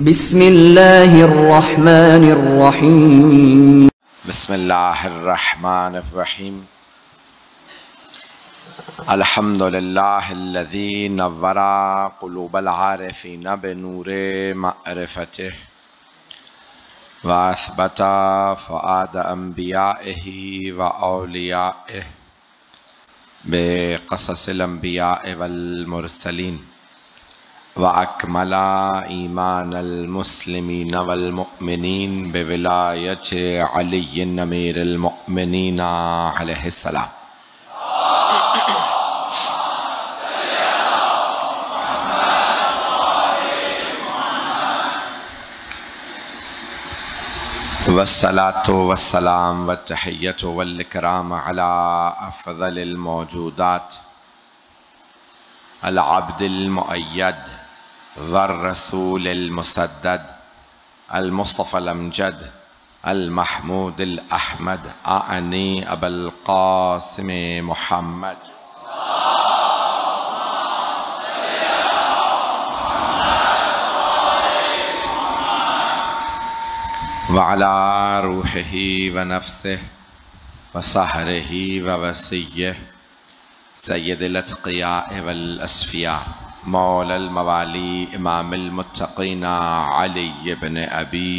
बिस्मिल्लाहिर्रहमानिर्रहीम। बिस्मिल्लाहिर्रहमानिर्रहीम। अल्हम्दुलिल्लाहिल्लज़ी नव्वरा क़ुलूबल आरिफ़ीन बिनूरे मअरिफ़तिह व असबता फ़ुआद अंबियाइही व औलियाइह बिक़ससिल अंबियाइ वल मुरसलीन व अकमला ईमानल मुस्लिमीन वल मुअमिनीन बिविलायति अलीय्यिन अमीरुल मुअमिनीन अलैहिस्सलाम। वस्सलातु वस्सलाम वत्तहिय्यतु वल इकराम अला अफ़ज़लिल मौजूदात अल अब्दिल मुअय्यद वर रसूलिल मुसद्दद अल मुस्तफ़ल अमजद अल महमूदिल अहमद आनी अबुल क़ासिम मुहम्मद व अला रूहिही व नफ्सिही व सहरिही व वसिय्यिही सय्यदिल अत्क़ियाए वल अस्फ़िया मौलल मवाली इमामुल मुत्तक़ीन अली इब्न अबी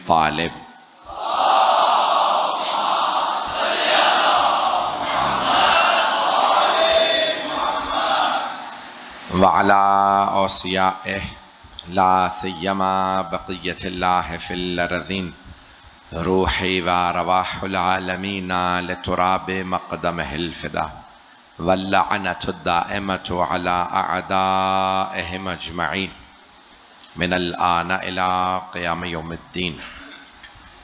तालिब व अला औसियाइही ला सिय्यमा बक़िय्यतिल्लाहि फ़िल अर्ज़ीन रूही व रवाहुल आलमीन लितुराबि मक़दमिहिल फ़िदा वल्लअनतु दाइमतु अला अअदाइहिम अजमईन मिनल आन इला क़ियाम यौमिद्दीन।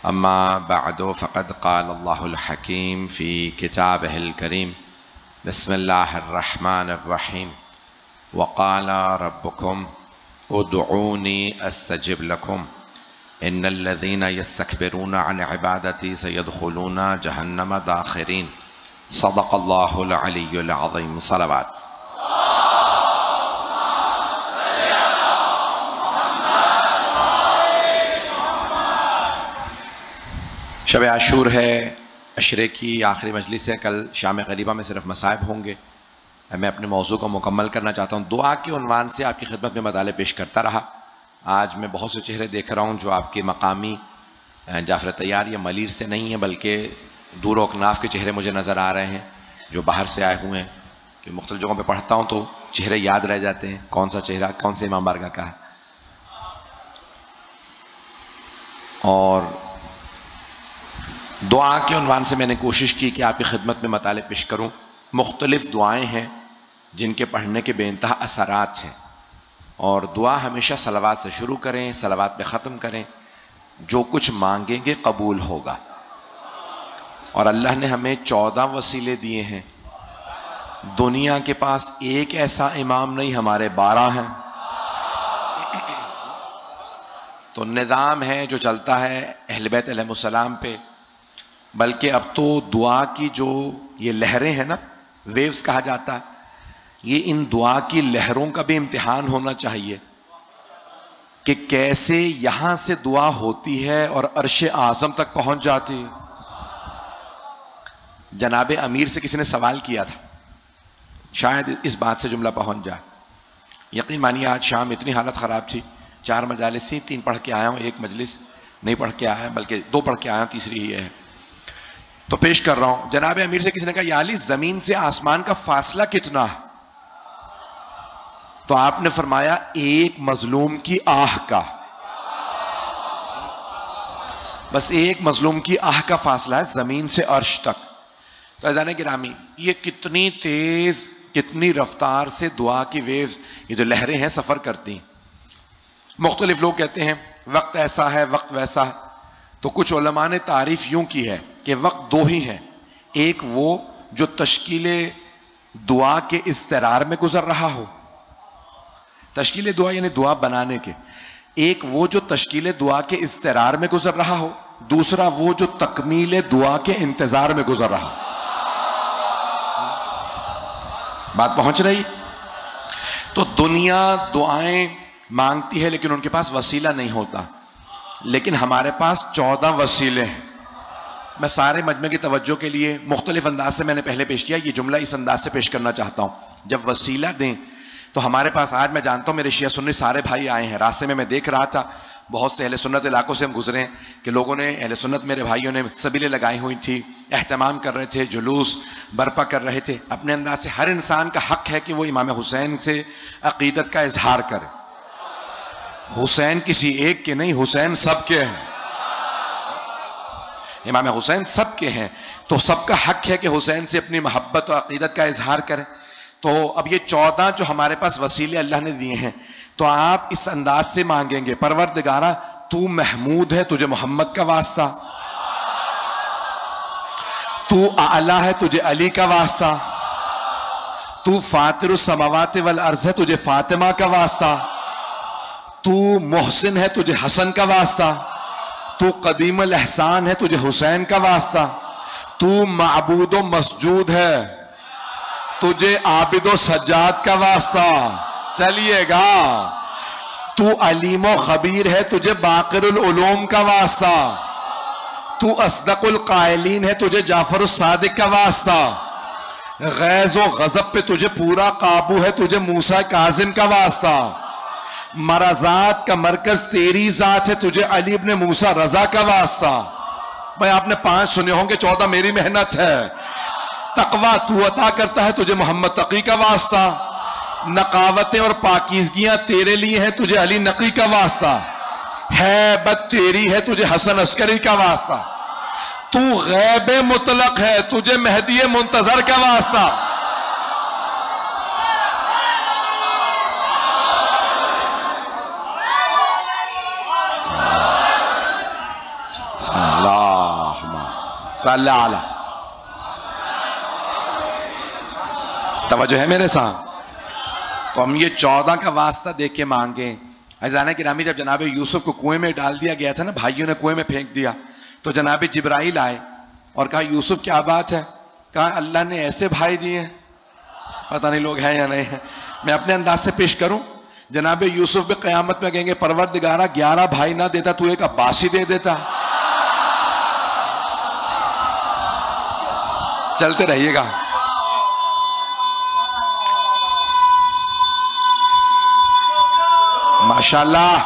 अम्मा बअदु फ़क़द क़ाल अल्लाहुल हकीम फ़ी किताबिहिल करीम बिस्मिल्लाहिर्रहमानिर्रहीम व क़ाल रब्बुकुम उदऊनी अस्तजिब लकुम इन्नल्लज़ीना यस्तकबिरूना अन इबादती सयदखुलूना जहन्नम दाखिरीन। सदक़ल्लाहुल अलियुल अज़ीम। सलावत। शब आशूर है, अशरे की आखिरी मजलिस है। कल शाम ग़रीबा में सिर्फ मसाइब होंगे। मैं अपने मौजू को मुकम्मल करना चाहता हूँ। दुआ के उन्वान से आपकी खिदमत में मदाले पेश करता रहा। आज मैं बहुत से चेहरे देख रहा हूँ जो आपके मकामी जाफ़र तैयार या मलीर से नहीं है, बल्कि दूर अकनाफ के चेहरे मुझे नज़र आ रहे हैं जो बाहर से आए हुए हैं। कि मुख्तलिफ़ जगहों पे पढ़ता हूँ तो चेहरे याद रह जाते हैं, कौन सा चेहरा कौन से इमाम बारगाह का है। और दुआ के उन्वान से मैंने कोशिश की कि आपकी खिदमत में मताले पेश करूँ। मुख्तलिफ़ दुआएँ हैं जिनके पढ़ने के बेइंतहा असरात हैं, और दुआ हमेशा सलावात से शुरू करें, सलावात पे ख़त्म करें। जो कुछ मांगेंगे कबूल होगा। और अल्लाह ने हमें 14 वसीले दिए हैं। दुनिया के पास एक ऐसा इमाम नहीं, हमारे 12 हैं। तो निज़ाम है जो चलता है अहले बैत अलैहिमुस्सलाम पे। बल्कि अब तो दुआ की जो ये लहरें हैं ना, वेव्स कहा जाता है, ये इन दुआ की लहरों का भी इम्तिहान होना चाहिए कि कैसे यहाँ से दुआ होती है और अर्श आज़म तक पहुँच जाती है। जनाब अमीर से किसी ने सवाल किया था, शायद इस बात से जुमला पहुँच जाए। यकीन मानिए आज शाम इतनी हालत ख़राब थी, 4 मजालिस थी, 3 पढ़ के आया हूँ, 1 मजलिस नहीं पढ़ के आया, बल्कि 2 पढ़ के आया हूँ, तीसरी ही है तो पेश कर रहा हूँ। जनाब अमीर से किसी ने कहा, या अली ज़मीन से आसमान का फासला कितना है? तो आपने फरमाया, एक मजलूम की आह का, बस एक मजलूम की आह का फासला है ज़मीन से अर्श तक। तो अज़ान गिरामी, ये कितनी तेज़, कितनी रफ्तार से दुआ की वेव्स, ये जो लहरें हैं, सफ़र करती। मुख्तलिफ लोग कहते हैं वक्त ऐसा है, वक्त वैसा है। तो कुछ उलमा ने तारीफ़ यूँ की है कि वक्त 2 ही हैं। एक वो जो तश्कीले दुआ के इस्तरार में गुजर रहा हो, तश्कील दुआ यानी दुआ बनाने के। एक वो जो तश्कील दुआ के इस्तरार में गुजर रहा हो, दूसरा वो जो तकमील दुआ के इंतजार में गुजर रहा हो। बात पहुंच रही? तो दुनिया दुआएं मांगती है लेकिन उनके पास वसीला नहीं होता, लेकिन हमारे पास 14 वसीले हैं। मैं सारे मजमे की तवज्जो के लिए मुख्तलिफ अंदाज से मैंने पहले पेश किया, ये जुमला इस अंदाज से पेश करना चाहता हूँ। जब वसीला दें तो हमारे पास, आज मैं जानता हूँ मेरे शिया सुन्नी सारे भाई आए हैं, रास्ते में मैं देख रहा था बहुत से अहले सुन्नत इलाकों से हम गुजरे हैं कि लोगों ने, अहले सुन्नत मेरे भाइयों ने सबीलें लगाई हुई थी, एहतमाम कर रहे थे, जुलूस बर्पा कर रहे थे अपने अंदाज से। हर इंसान का हक है कि वो इमाम हुसैन से अकीदत का इजहार करे। हुसैन किसी एक के नहीं, हुसैन सबके हैं, इमाम हुसैन सबके हैं, तो सबका हक है कि हुसैन से अपनी मोहब्बत और अकीदत का इजहार करें। तो अब ये 14 जो हमारे पास वसीले अल्लाह ने दिए हैं, तो आप इस अंदाज से मांगेंगे, परवरदिगारा तू महमूद है, तुझे मोहम्मद का वास्ता, तू आला है, तुझे अली का वास्ता, तू फातिरुस समावाति वल अर्ज़ है, तुझे फातिमा का वास्ता, तू मोहसिन है, तुझे हसन का वास्ता, तू कदीमुल एहसान है, तुझे हुसैन का वास्ता, तू माबूदो मसजूद है, तुझे आबिदो सज्जाद का वास्ता। चलिएगा, तू अलीमो खबीर है, तुझे बाकिरुल उलूम का वास्ता, तू अस्दकुल कायलीन है, तुझे जाफरुस सादिक का वास्ता, गैज़ व गज़ब पे तुझे पूरा काबू है, तुझे मूसा काजिम का वास्ता, मराजात का मरकज तेरी जात है, तुझे अली इब्न मूसा रजा का वास्ता। भाई आपने 5 सुने होंगे, 14 मेरी मेहनत है। तकवा तू अता करता है, तुझे मोहम्मद तकी का वास्ता, नकावतें और पाकीज़गियां तेरे लिए हैं, तुझे अली नकी का वास्ता, हैबत तेरी है, तुझे हसन अस्करी का वास्ता, तू गैब मुतलक है, तुझे मेहदी मुंतजर का वास्ता। तवज्जो है मेरे साथ। तो हम ये 14 का वास्ता देख के मांगे। अज़ान गिरामी, जब जनाब यूसुफ को कुएं में डाल दिया गया था ना, भाइयों ने कुएं में फेंक दिया, तो जनाब जिब्राइल आए और कहा यूसुफ क्या बात है? कहा अल्लाह ने ऐसे भाई दिए हैं, पता नहीं लोग हैं या नहीं है, मैं अपने अंदाज से पेश करूं। जनाब यूसुफ भी क़यामत में कहेंगे परवरदिगारा 11 भाई ना देता, तू एक अब्बास ही दे देता। चलते रहिएगा। माशाल्लाह।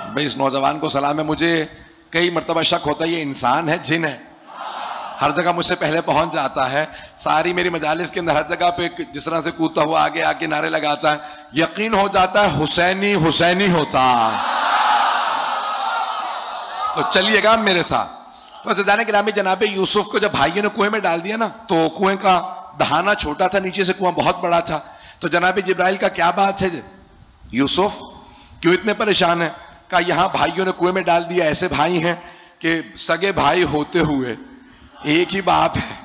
भाई इस नौजवान को सलाम है। मुझे कई मर्तबा शक होता है ये इंसान है जिन है, हर जगह मुझसे पहले पहुंच जाता है। सारी मेरी मजालिस के अंदर हर जगह पे जिस तरह से कूदता हुआ आगे आके नारे लगाता है, यकीन हो जाता है हुसैनी हुसैनी होता। तो चलिएगा मेरे साथ। तो जाने गिरामी, जनाबे यूसुफ को जब भाइयों ने कुएं में डाल दिया ना, तो कुएं का दहाना छोटा था, नीचे से कुआं बहुत बड़ा था। तो जनाबे जिब्राइल का क्या बात है यूसुफ, क्यों इतने परेशान है? कहा यहाँ भाइयों ने कुएं में डाल दिया, ऐसे भाई हैं कि सगे भाई होते हुए एक ही बाप है,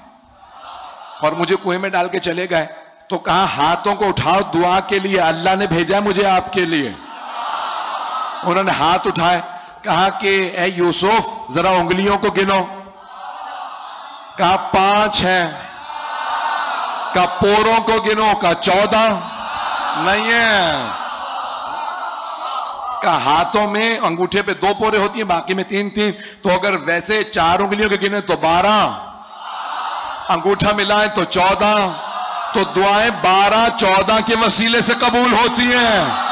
और मुझे कुएं में डाल के चले गए। तो कहा हाथों को उठाओ दुआ के लिए, अल्लाह ने भेजा मुझे आपके लिए। उन्होंने हाथ उठाए, कहा कि ए यूसुफ जरा उंगलियों को गिनो। कहा 5 हैं। कहा पोरों को गिनो। कहा 14 नहीं है। कहा हाथों में अंगूठे पे 2 पोरे होती हैं, बाकी में 3-3। तो अगर वैसे 4 उंगलियों के गिने तो 12, अंगूठा मिलाएं तो 14। तो दुआएं 12-14 के वसीले से कबूल होती हैं।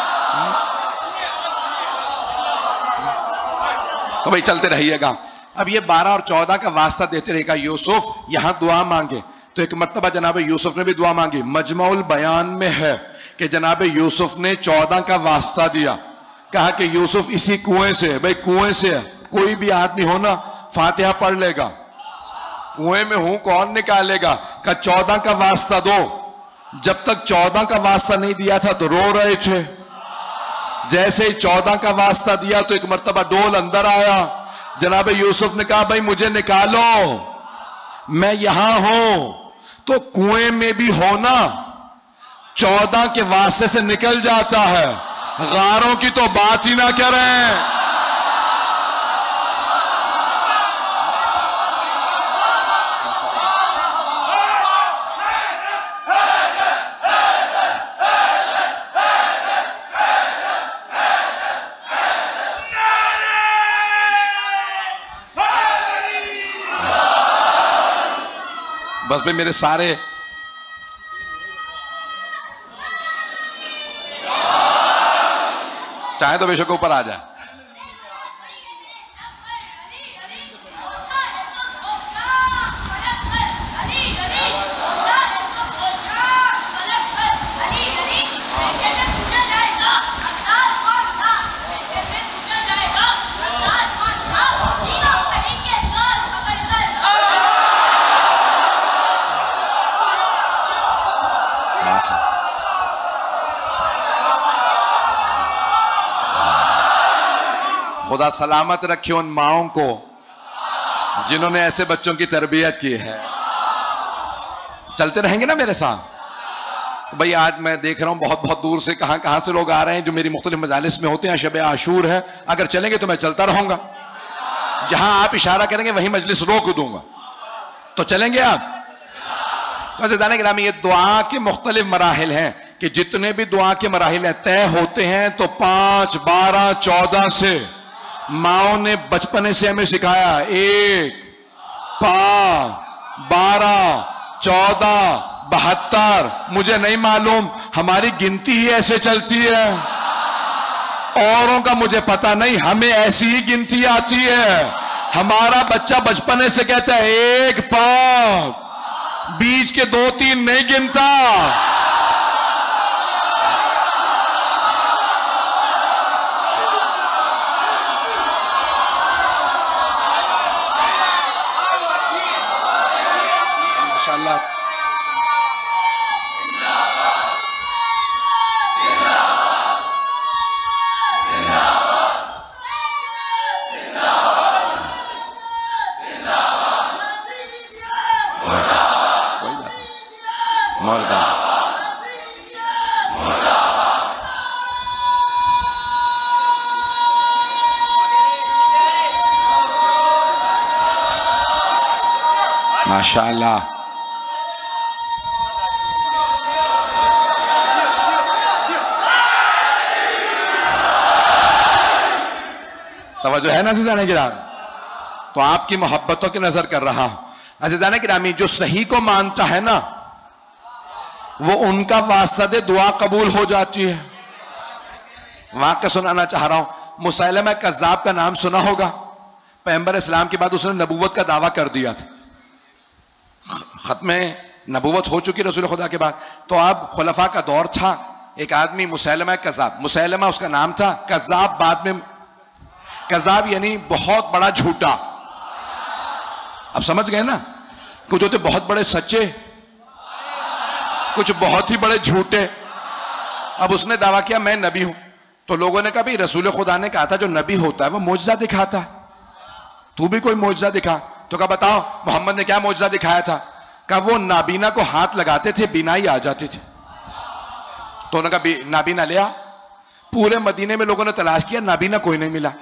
तो भाई चलते रहिएगा। अब ये 12 और 14 का वास्ता देते रहेगा यूसुफ, यहां दुआ मांगे। तो एक मर्तबा जनाब यूसुफ ने भी दुआ मांगी। मजमुल बयान में है कि जनाब यूसुफ ने 14 का वास्ता दिया। कहा कि यूसुफ इसी कुएं से, भाई कुएं से कोई भी आदमी हो ना फातिहा पढ़ लेगा, कुएं में हूं कौन निकालेगा। कहा 14 का वास्ता दो। जब तक 14 का वास्ता नहीं दिया था तो रो रहे थे। जैसे ही 14 का वास्ता दिया तो एक मर्तबा डोल अंदर आया। जनाब यूसुफ ने कहा भाई मुझे निकालो, मैं यहां हूं। तो कुएं में भी होना 14 के वास्ते से निकल जाता है, गारों की तो बात ही ना करें। बस भाई मेरे सारे चाहे तो बेशक ऊपर आ जाए। खुदा सलामत रखे उन माओं को जिन्होंने ऐसे बच्चों की तरबियत की है। चलते रहेंगे ना मेरे साथ। तो भाई आज मैं देख रहा हूं बहुत बहुत दूर से कहां कहां से लोग आ रहे हैं जो मेरी मुख्तलिफ मजालिस में होते हैं। शब आशूर है, अगर चलेंगे तो मैं चलता रहूंगा, जहां आप इशारा करेंगे वहीं मजलिस रोक दूंगा। तो चलेंगे आप? तो ऐसे जाने गिरामी, ये दुआ के मुख्तलिफ मराहिल हैं कि जितने भी दुआ के मराहिल तय होते हैं तो 5, 12, 14 से माओ ने बचपने से हमें सिखाया। 1, 5, 12, 14, 72, मुझे नहीं मालूम, हमारी गिनती ही ऐसे चलती है। औरों का मुझे पता नहीं, हमें ऐसी ही गिनती आती है। हमारा बच्चा बचपने से कहता है 1, 5, बीच के 2, 3 नहीं गिनता। माशाअल्लाह। तवज्जो है ना अज़ीज़ान किराम? तो आपकी मोहब्बतों की नजर कर रहा हूं। अज़ीज़ान किरामी, जो सही को मानता है ना, वो उनका वास्ता दुआ कबूल हो जाती है। वाक़या सुनाना चाह रहा हूं। मुसैलमा कज़्ज़ाब का नाम सुना होगा। पैगंबर इस्लाम के बाद उसने नबूवत का दावा कर दिया था। खत्म नबूवत हो चुकी रसूल खुदा के बाद। तो अब खुलफा का दौर था। एक आदमी मुसैलमा कज़्ज़ाब, मुसैलमा उसका नाम था, कज़्ज़ाब बाद में, कज़्ज़ाब यानी बहुत बड़ा झूठा। अब समझ गए ना? कुछ होते बहुत बड़े सच्चे, कुछ बहुत ही बड़े झूठे। अब उसने दावा किया मैं नबी हूं। तो लोगों ने कहा भाई रसूल खुदा ने कहा था जो नबी होता है वो मोजज़ा दिखाता है, तू भी कोई मोजज़ा दिखा। तो कहा बताओ मोहम्मद ने क्या मोजज़ा दिखाया था? कहा वो नाबीना को हाथ लगाते थे, बीनाई आ जाती थी। तो उन्होंने कहा नाबीना लिया। पूरे मदीने में लोगों ने तलाश किया, नाबीना कोई नहीं मिला।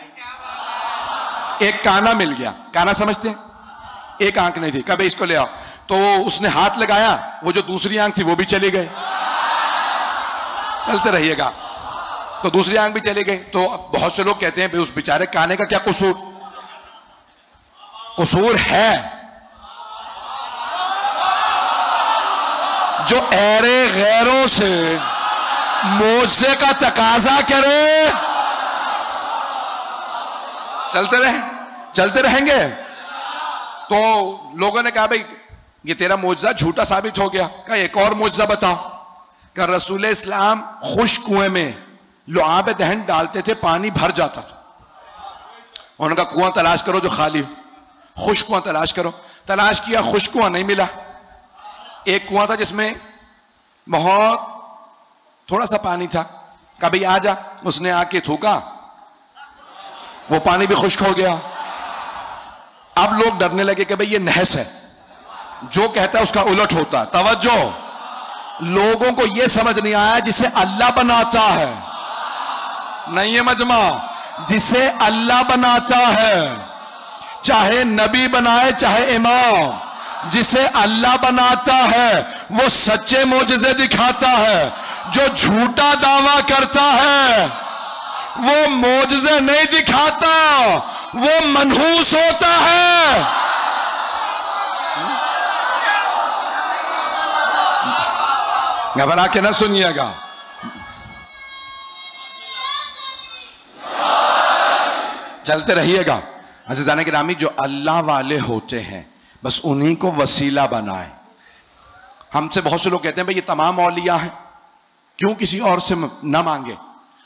एक काना मिल गया। काना समझते हैं? एक आंख नहीं थी। कभी इसको ले आओ। तो उसने हाथ लगाया, वो जो दूसरी आंख थी वो भी चली गई। चलते रहिएगा। तो दूसरी आंख भी चली गई। तो बहुत से लोग कहते हैं भाई उस बेचारे काने का क्या कसूर? कसूर है जो ऐरे गैरों से मोज़े का तकाजा करे। चलते रहेंगे। तो लोगों ने कहा भाई ये तेरा मोजज़ा झूठा साबित हो गया। कहा एक और मोजज़ा बताओ। कहा रसूल इस्लाम खुश कुएं में लुआब दहन डालते थे, पानी भर जाता था। उन्होंने कहा कुआं तलाश करो जो खाली हो, खुश कुआं तलाश करो। तलाश किया, खुश कुआं नहीं मिला। एक कुआं था जिसमें बहुत थोड़ा सा पानी था। कहा भाई आ जा। उसने आके थूका, वो पानी भी खुश्क हो गया। अब लोग डरने लगे कि भाई ये नहस है, जो कहता है उसका उलट होता है। तवज्जो, लोगों को यह समझ नहीं आया जिसे अल्लाह बनाता है, नहीं है मजमा, जिसे अल्लाह बनाता है, चाहे नबी बनाए चाहे इमाम, जिसे अल्लाह बनाता है वो सच्चे मोजज़े दिखाता है। जो झूठा दावा करता है वो मोजज़े नहीं दिखाता, वो मनहूस होता है। घबरा के ना सुनिएगा। चलते रहिएगा। अज़ीज़ान गिरामी, जो अल्लाह वाले होते हैं बस उन्हीं को वसीला बनाए। हमसे बहुत से लोग कहते हैं भाई ये तमाम औलिया है, क्यों किसी और से ना मांगे।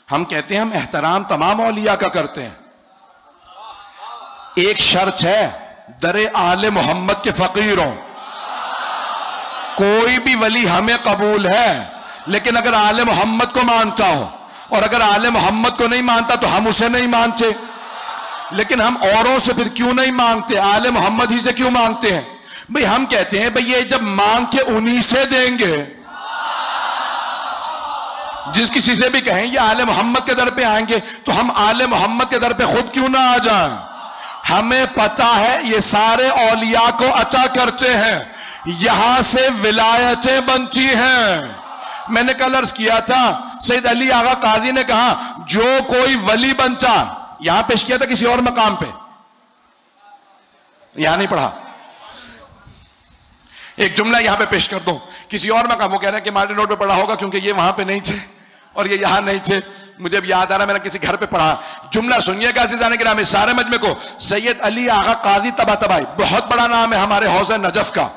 हम कहते हैं हम एहतराम तमाम औलिया का करते हैं। एक शर्त है, दरे आले मोहम्मद के फकीरों, कोई भी वली हमें कबूल है, लेकिन अगर आले मोहम्मद को मानता हो, और अगर आले मोहम्मद को नहीं मानता तो हम उसे नहीं मानते। लेकिन हम औरों से फिर क्यों नहीं मांगते, आले मोहम्मद ही से क्यों मांगते हैं? भाई हम कहते हैं भाई ये जब मांग के उन्हीं से देंगे। जिस किसी से भी कहें ये आले मोहम्मद के दर पे आएंगे, तो हम आले मोहम्मद के दर पे खुद क्यों ना आ जाएं? हमें पता है ये सारे औलिया को अता करते हैं, यहां से विलायतें बनती हैं। मैंने कल अर्ज किया था, सैयद अली आगा काजी ने कहा जो कोई वली बनता, यहां पेश किया था किसी और मकाम पे, यहां नहीं पढ़ा, एक जुमला यहां पे पेश कर दो, किसी और मकाम। वो कह रहे हैं कि मार्टिन रोड पे पढ़ा होगा क्योंकि ये वहां पे नहीं थे और ये यहां नहीं थे। मुझे अब याद आ रहा, मैंने किसी घर पे पढ़ा। जुमला सुनिएगा अज़ीज़ान गिरामी, सारे मजमे को। सैयद अली आगा काजी तबातबाई, बहुत बड़ा नाम है हमारे हौज़े नजफ का,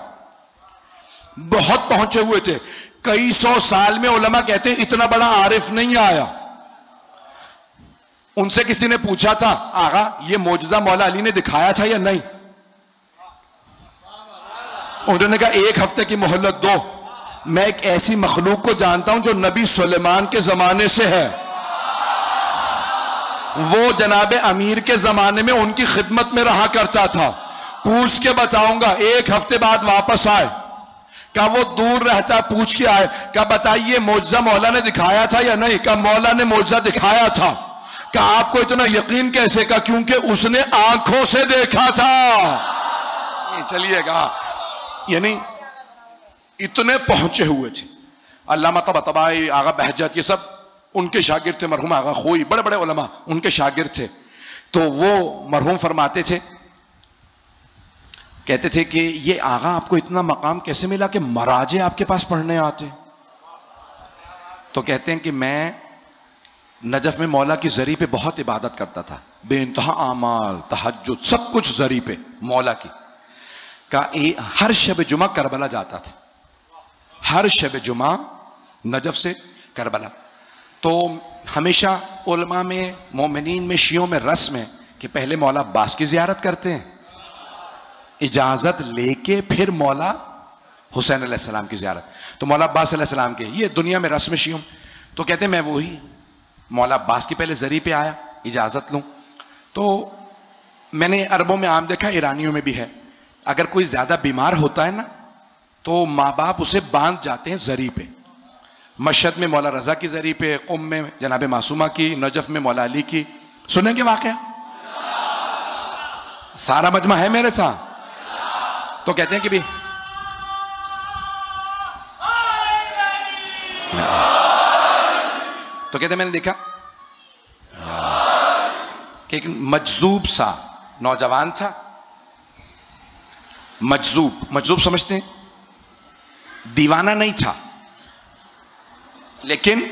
बहुत पहुंचे हुए थे। कई सौ साल में उलमा कहते हैं इतना बड़ा आरिफ नहीं आया। उनसे किसी ने पूछा था, आगा ये मौजज़ा मौला अली ने दिखाया था या नहीं? उन्होंने कहा एक हफ्ते की मोहलत दो, मैं एक ऐसी मखलूक को जानता हूं जो नबी सुलेमान के जमाने से है, वो जनाबे अमीर के जमाने में उनकी खिदमत में रहा करता था, पूछ के बताऊंगा। एक हफ्ते बाद वापस आए, क्या वो दूर रहता, पूछ के आए, क्या बताइए मौजज़ा मौला ने दिखाया था या नहीं? क्या मौला ने मौजज़ा दिखाया था? क्या आपको इतना यकीन कैसे? का क्योंकि उसने आंखों से देखा था। चलिएगा, यानी इतने पहुंचे हुए थे। अल्लामा तबातबाई, आगा बहजत, ये सब उनके शागिर्द थे। मरहूम आगा खोई, बड़े बड़े उलमा उनके शागिर्द थे। तो वो मरहूम फरमाते थे, कहते थे कि ये आगा आपको इतना मकाम कैसे मिला कि मराजे आपके पास पढ़ने आते? तो कहते हैं कि मैं नजफ में मौला की जरी पे बहुत इबादत करता था, बेइंतहा आमाल, तहज्जुद, सब कुछ जरी पे मौला की का। हर शब जुमा करबला जाता था, हर शब जुमा नजफ से करबला। तो हमेशा उलमा में, मोमिनीन में, शियों में रस्म है कि पहले मौला अब्बास की जियारत करते हैं, इजाजत लेके फिर मौला हुसैन अलैहिस्सलाम की जियारत। तो मौला अब्बास अलैहिस्सलाम के, ये दुनिया में रस्म शियों। तो कहते हैं मैं वही मौला अब्बास की पहले जरी पे आया, इजाजत लूं। तो मैंने अरबों में आम देखा, ईरानियों में भी है, अगर कोई ज्यादा बीमार होता है ना तो माँ बाप उसे बांध जाते हैं जरी पे। मशहद में मौला रजा की जरी पे, कुम में जनाब मासूमा की, नजफ में मौला अली की। सुनेंगे वाकया? सारा मजमा है मेरे साथ। तो कहते हैं कि भी तो कहते हैं मैंने देखा कि एक मजजूब सा नौजवान था। मजजूब समझते हैं? दीवाना नहीं था, लेकिन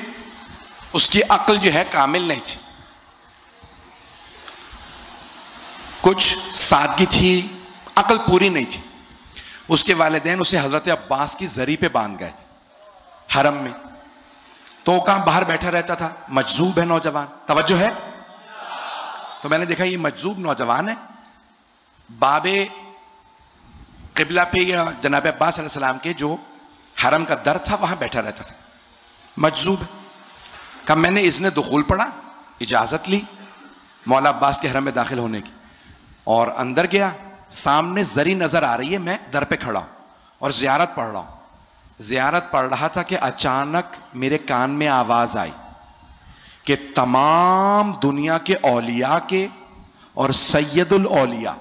उसकी अक्ल जो है कामिल नहीं थी, कुछ सादगी थी, अक्ल पूरी नहीं थी। उसके वालिदैन उसे हजरत अब्बास की जरी पे बांध गए थे हरम में। तो वो कहां बाहर बैठा रहता था, मजजूब है नौजवान, तवज्जो है। तो मैंने देखा ये मजजूब नौजवान है, बाबे किबला पे या जनाब अब्बास अलैहिस्सलाम के जो हरम का दर था वहां बैठा रहता था, मजजूब। कब मैंने इज़्न दुखूल पढ़ा, इजाजत ली मौला अब्बास के हरम में दाखिल होने की, और अंदर गया। सामने जरी नजर आ रही है, मैं दर पे खड़ा हूं और जियारत पढ़ रहा हूं। जियारत पढ़ रहा था कि अचानक मेरे कान में आवाज आई कि तमाम दुनिया के औलिया के और सैयदुल औलिया,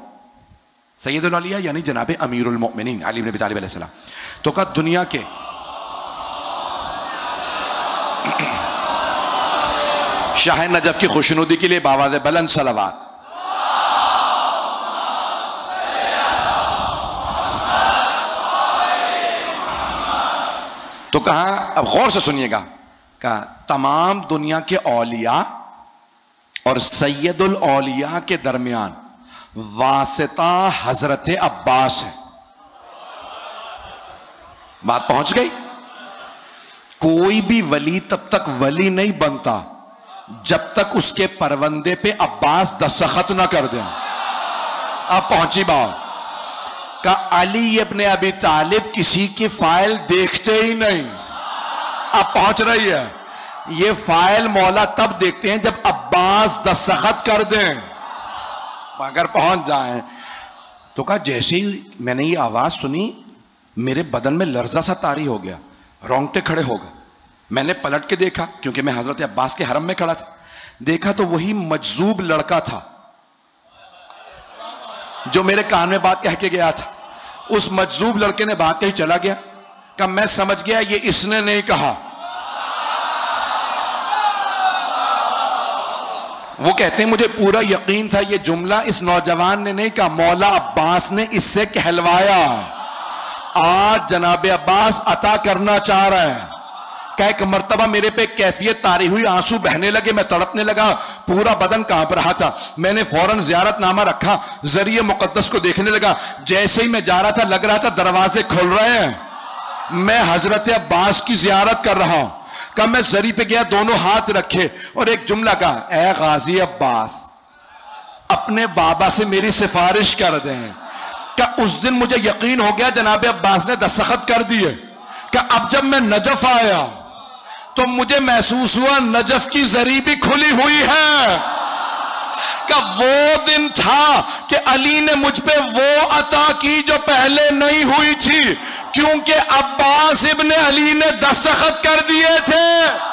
सैयदुल औलिया यानी जनाब अमीरुल मोमिनीन अली इब्न अबी तालिब अलैहिस्सलाम, तो का दुनिया के शाह नजफ की खुशनुदी के लिए बावाज़ बुलंद सलावत। तो कहा, अब गौर से सुनिएगा, कहा तमाम दुनिया के औलिया और सैयदुल औलिया के दरमियान वासिता हजरत अब्बास है। बात पहुंच गई। कोई भी वली तब तक वली नहीं बनता जब तक उसके परवंदे पे अब्बास दस्तखत ना कर दें। अब पहुंची बात का, अली इब्ने अबी तालिब किसी की फाइल देखते ही नहीं। अब पहुंच रही है। ये फाइल मौला तब देखते हैं जब अब्बास दस्तखत कर दें। अगर पहुंच जाए तो कहा, जैसे ही मैंने ये आवाज सुनी मेरे बदन में लर्जा सा तारी हो गया, रोंगटे खड़े हो गए। मैंने पलट के देखा, क्योंकि मैं हजरत अब्बास के हरम में खड़ा था। देखा तो वही मजजूब लड़का था जो मेरे कान में बात कह के गया था। उस मजजूब लड़के ने बात कही, चला गया। कहा मैं समझ गया ये इसने नहीं कहा। वो कहते हैं मुझे पूरा यकीन था ये जुमला इस नौजवान ने नहीं कहा, मौला अब्बास ने इससे कहलवाया। आज जनाबे अब्बास अता करना चाह रहा है। क्या एक मर्तबा मेरे पे कैफियत तारी हुई, आंसू बहने लगे, मैं तड़पने लगा, पूरा बदन कांप रहा था। मैंने फौरन ज़ियारतनामा रखा, जरिए मुकद्दस को देखने लगा। जैसे ही मैं जा रहा था लग रहा था दरवाजे खुल रहे हैं, मैं हजरत अब्बास की ज़ियारत कर रहा हूं। कहा मैं जरी पे गया, दोनों हाथ रखे और एक जुमला कहा, ए गाजी अब्बास अपने बाबा से मेरी सिफारिश कर दें। क्या उस दिन मुझे यकीन हो गया जनाब अब्बास ने दस्तखत कर दिए। क्या अब जब मैं नजफ आया तो मुझे महसूस हुआ नजफ की जरी भी खुली हुई है। क्या वो दिन था कि अली ने मुझ पे वो अता की जो पहले नहीं हुई थी, क्योंकि अब्बास इब्ने अली ने दस्तखत कर दिए थे।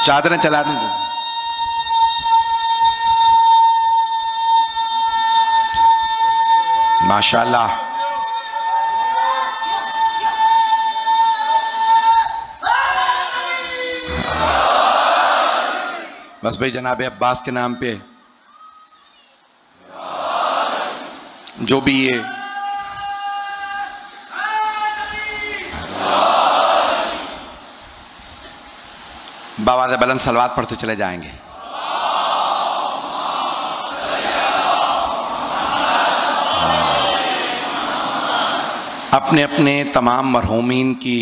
चादरें चला दें। माशाल्लाह। बस भाई जनाब अब्बास के नाम पे जो भी ये बावाज़ बुलंद सलवात पढ़ते चले जाएंगे। अपने अपने तमाम मरहूमीन की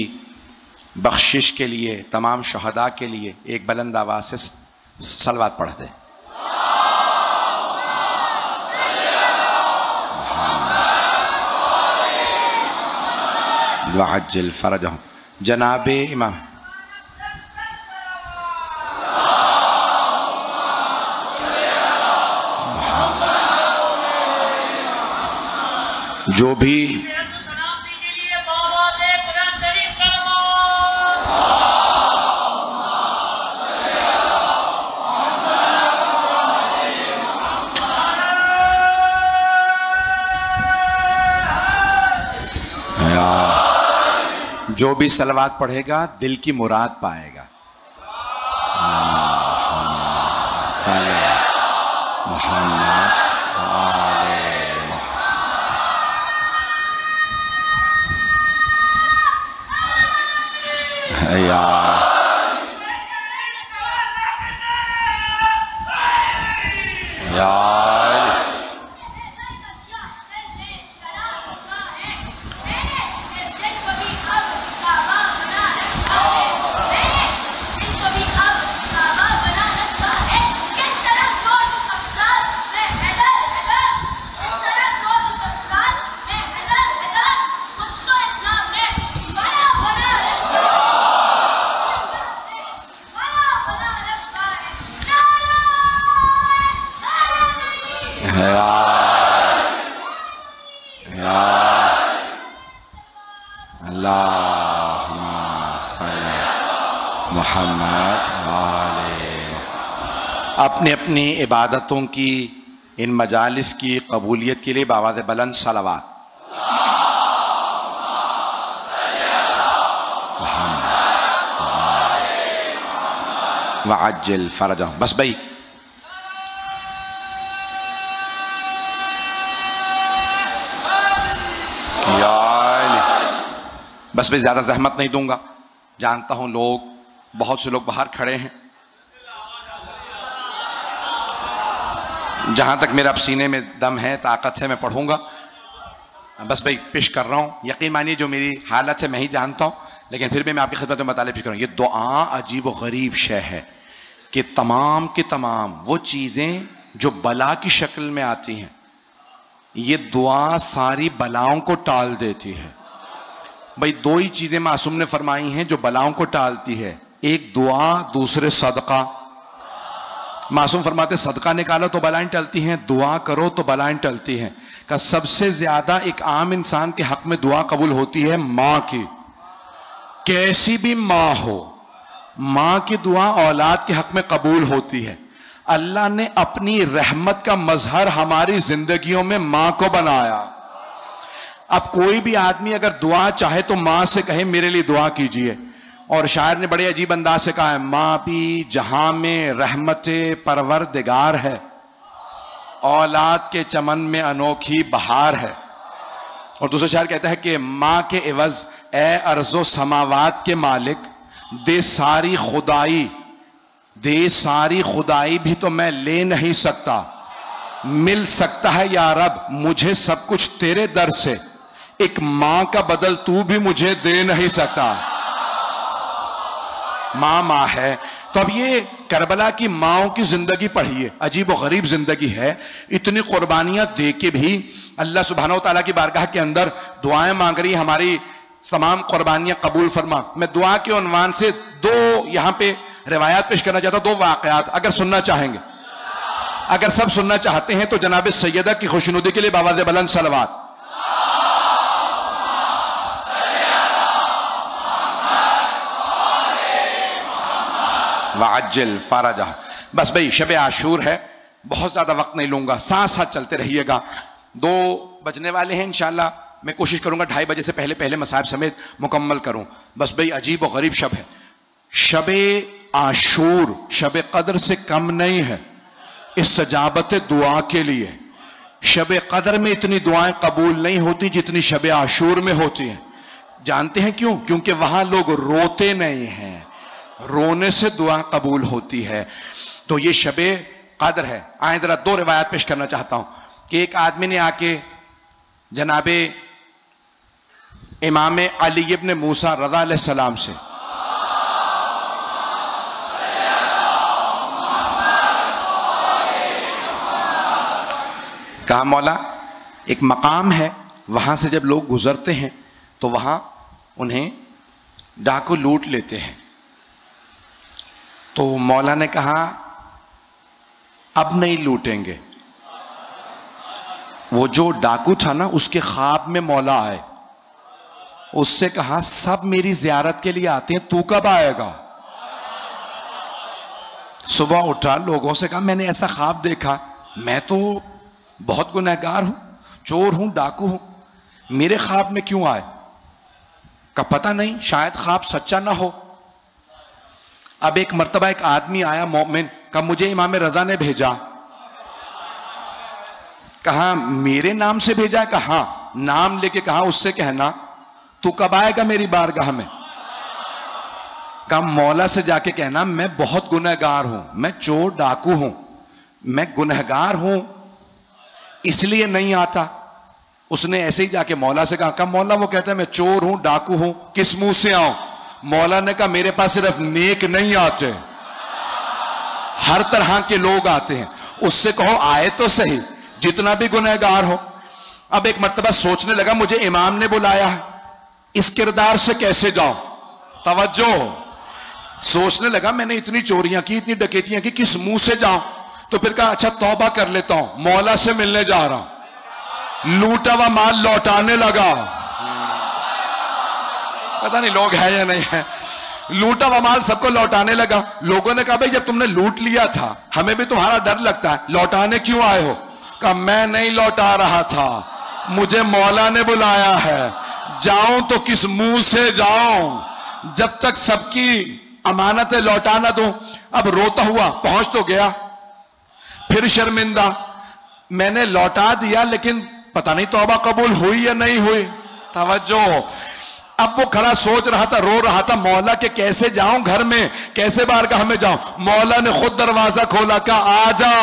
बख्शिश के लिए, तमाम शहदा के लिए एक बुलंद आवाज़ से सलवात पढ़ दें। वअज्जिल फरजहुम। जनाबे इमाम जो भी सलवात पढ़ेगा दिल की मुराद पाएगा। मोहम्मद वाले। अपनी अपनी इबादतों की, इन मजालिस की कबूलियत के लिए बावाज़ बुलंद सलावत। वअज्जिल फरजहु। बस भाई बस मैं ज़्यादा जहमत नहीं दूंगा। जानता हूं लोग, बहुत से लोग बाहर खड़े हैं। जहां तक मेरा सीने में दम है, ताकत है, मैं पढ़ूंगा। बस भाई पेश कर रहा हूं। यकीन मानिए जो मेरी हालत है मैं ही जानता हूं, लेकिन फिर भी मैं आपकी खिदमत में मतलब पेश करूँ। ये दुआ अजीब व गरीब शय है कि तमाम की तमाम वो चीज़ें जो बला की शक्ल में आती हैं, ये दुआ सारी बलाओं को टाल देती है। भाई दो ही चीजें मासूम ने फरमाई हैं जो बलाओं को टालती है, एक दुआ, दूसरे सदका। मासूम फरमाते सदका निकालो तो बलाएं टलती हैं, दुआ करो तो बलाएं टलती हैं। का सबसे ज्यादा एक आम इंसान के हक में दुआ कबूल होती है माँ की। कैसी भी माँ हो, माँ की दुआ औलाद के हक में कबूल होती है। अल्लाह ने अपनी रहमत का मजहर हमारी जिंदगियों में माँ को बनाया। अब कोई भी आदमी अगर दुआ चाहे तो माँ से कहे मेरे लिए दुआ कीजिए। और शायर ने बड़े अजीब अंदाज से कहा है, माँ भी जहां में रहमत परवरदिगार है, औलाद के चमन में अनोखी बहार है। और दूसरा शायर कहता है कि माँ के एवज ए अर्जो समावात के मालिक, दे सारी खुदाई भी तो मैं ले नहीं सकता। मिल सकता है या रब मुझे सब कुछ तेरे दर से, एक मां का बदल तू भी मुझे दे नहीं सकता। माँ है। तो अब ये करबला की माओं की जिंदगी पढ़िए, अजीब व गरीब जिंदगी है। इतनी कुर्बानियां दे के भी अल्लाह सुब्हानहू व तआला की बारगाह के अंदर दुआएं मांग रही, हमारी तमाम कुर्बानियां कबूल फरमा। मैं दुआ के उन्वान से दो यहां पे रिवायात पेश करना चाहता हूं, दो वाकयात, अगर सुनना चाहेंगे। अगर सब सुनना चाहते हैं तो जनाब सैयदा की खुशनुदी के लिए बावाज़ बुलंद सलवात। वअज्जिल फरजह। बस भाई शब आशूर है, बहुत ज्यादा वक्त नहीं लूंगा, साथ साथ चलते रहिएगा। 2 बजने वाले हैं इंशाल्लाह। मैं कोशिश करूंगा 2:30 बजे से पहले पहले मसाइब समेत मुकम्मल करूं। बस भाई अजीब और गरीब शब है। शब आशूर शब कदर से कम नहीं है इस्तजाबत दुआ के लिए। शब कदर में इतनी दुआएं कबूल नहीं होती जितनी शब आशूर में होती हैं। जानते हैं क्यों? क्योंकि वहां लोग रोते नहीं हैं, रोने से दुआ कबूल होती है। तो ये शबे कदर है। आए जरा 2 रिवायत पेश करना चाहता हूं कि एक आदमी ने आके जनाबे इमाम अली इब्न मूसा रज़ा अलैहिस्सलाम से कहा, मौला एक मकाम है, वहां से जब लोग गुजरते हैं तो वहां उन्हें डाकू लूट लेते हैं। तो मौला ने कहा अब नहीं लूटेंगे। वो जो डाकू था ना, उसके ख्वाब में मौला आए, उससे कहा सब मेरी जियारत के लिए आते हैं, तू कब आएगा? सुबह उठा, लोगों से कहा मैंने ऐसा ख्वाब देखा, मैं तो बहुत गुनहगार हूं, चोर हूं, डाकू हूं, मेरे ख्वाब में क्यों आए? का पता नहीं, शायद ख्वाब सच्चा ना हो। अब एक मर्तबा एक आदमी आया मोमिन, का मुझे इमाम रजा ने भेजा। कहा मेरे नाम से भेजा? कहा हाँ। नाम लेके कहा उससे कहना तू कब आएगा मेरी बारगाह में? कहा मौला से जाके कहना मैं बहुत गुनहगार हूं, मैं चोर डाकू हूं, मैं गुनहगार हूं इसलिए नहीं आता। उसने ऐसे ही जाके मौला से कहा मौला वो कहता है मैं चोर हूं, डाकू हूं, किस मुंह से आऊं? मौला ने कहा मेरे पास सिर्फ नेक नहीं आते, हर तरह के लोग आते हैं, उससे कहो आए तो सही, जितना भी गुनहगार हो। अब एक मर्तबा सोचने लगा मुझे इमाम ने बुलाया है, इस किरदार से कैसे जाऊं? तवज्जो, सोचने लगा मैंने इतनी चोरियां की, इतनी डकैतियां की, किस मुंह से जाऊं? तो फिर कहा अच्छा तौबा कर लेता हूं, मौला से मिलने जा रहा हूं। लूटा हुआ माल लौटाने लगा। पता नहीं लोग है या नहीं है। लूटा हुआ माल सबको लौटाने लगा। लोगों ने कहा भाई जब तुमने लूट लिया था हमें भी तुम्हारा डर लगता है, लौटाने क्यों आए हो? कहा मैं नहीं लौटा रहा था, मुझे मौला ने बुलाया है। जाऊं तो किस मुंह से जाऊं जब तक सबकी अमानतें लौटा ना दूं। अब रोता हुआ पहुंच तो गया, फिर शर्मिंदा, मैंने लौटा दिया लेकिन पता नहीं तौबा कबूल हुई या नहीं हुई। तवज्जो। अब वो खड़ा सोच रहा था, रो रहा था, मौला के कैसे जाऊं घर में, कैसे बारगाह में जाऊं। मौला ने खुद दरवाजा खोला, कहा आजा।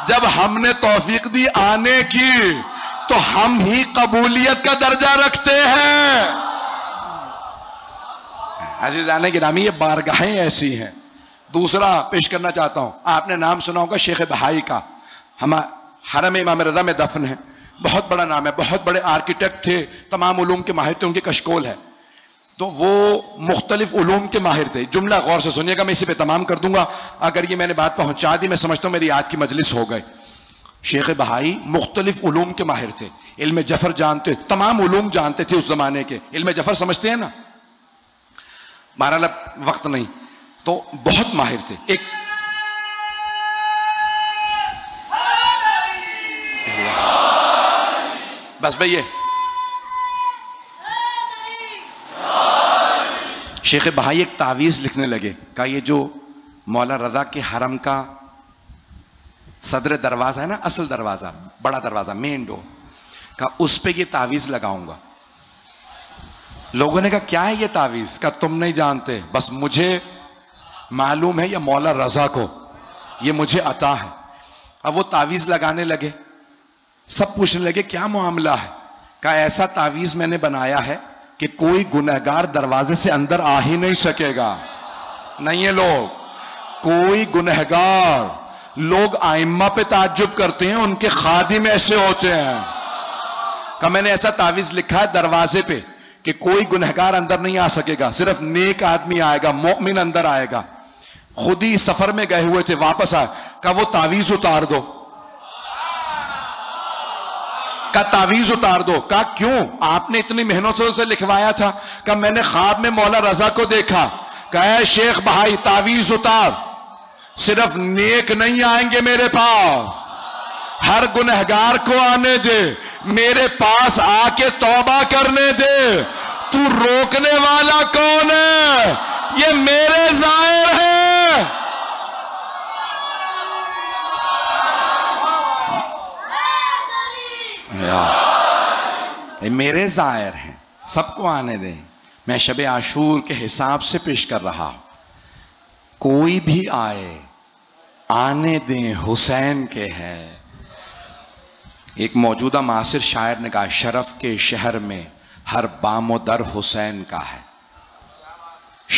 जब हमने तौफीक दी आने की तो हम ही कबूलियत का दर्जा रखते हैं। अज़ीज़ाने गिरामी, ये बारगाहें ऐसी हैं। दूसरा पेश करना चाहता हूं, आपने नाम सुना होगा शेख बहाई का, हम हरम इमाम रज़ा में दफन है, बहुत बड़ा नाम है, बहुत बड़े आर्किटेक्ट थे, तमाम उलूम के माहिर थे, उनके कशकोल है। तो वो मुख्तलिफ उलूम के माहिर थे। जुमला गौर से सुनिएगा, मैं इसी पे तमाम कर दूंगा। अगर ये मैंने बात पहुंचा दी, मैं समझता हूं मेरी आज की मजलिस हो गई। शेख बहाई मुख्तलिफ उलूम के माहिर थे, इल्म जफर जानते, तमाम उलूम जानते थे उस जमाने के। इल्म जफर समझते हैं ना, बहरहाल वक्त नहीं, तो बहुत माहिर थे। एक बस भैया शेख बहाई एक तावीज लिखने लगे, कहा ये जो मौला रजा के हरम का सदर दरवाजा है ना, असल दरवाजा, बड़ा दरवाजा, मेन डोर का, उस पे ये तावीज लगाऊंगा। लोगों ने कहा क्या है ये तावीज? का तुम नहीं जानते, बस मुझे मालूम है, या मौला रजा को ये मुझे अता है। अब वो तावीज लगाने लगे, सब पूछने लगे क्या मामला है? का ऐसा तावीज मैंने बनाया है कि कोई गुनहगार दरवाजे से अंदर आ ही नहीं सकेगा। नहीं है लोग, कोई गुनहगार, लोग आइम्मा पे ताज्जुब करते हैं, उनके खादिम ऐसे होते हैं। का मैंने ऐसा तावीज लिखा है दरवाजे पे कि कोई गुनहगार अंदर नहीं आ सकेगा, सिर्फ नेक आदमी आएगा, मोमिन अंदर आएगा। खुद ही सफर में गए हुए थे, वापस आए, का वो तावीज उतार दो, का तावीज उतार दो। का क्यों? आपने इतनी मेहनतों से लिखवाया था। का मैंने ख्वाब में मौला रजा को देखा। कहा शेख बहाई तावीज उतार, सिर्फ नेक नहीं आएंगे मेरे पास, हर गुनहगार को आने दे, मेरे पास आके तौबा करने दे। तू रोकने वाला कौन है? ये मेरे ज़ाहिर है। मेरे ज़ाहिर हैं, सबको आने दें। मैं शबे आशूर के हिसाब से पेश कर रहा हूं, कोई भी आए आने दें, हुसैन के हैं। एक मौजूदा मासिर शायर ने कहा, शरफ के शहर में हर बामो दर हुसैन का है।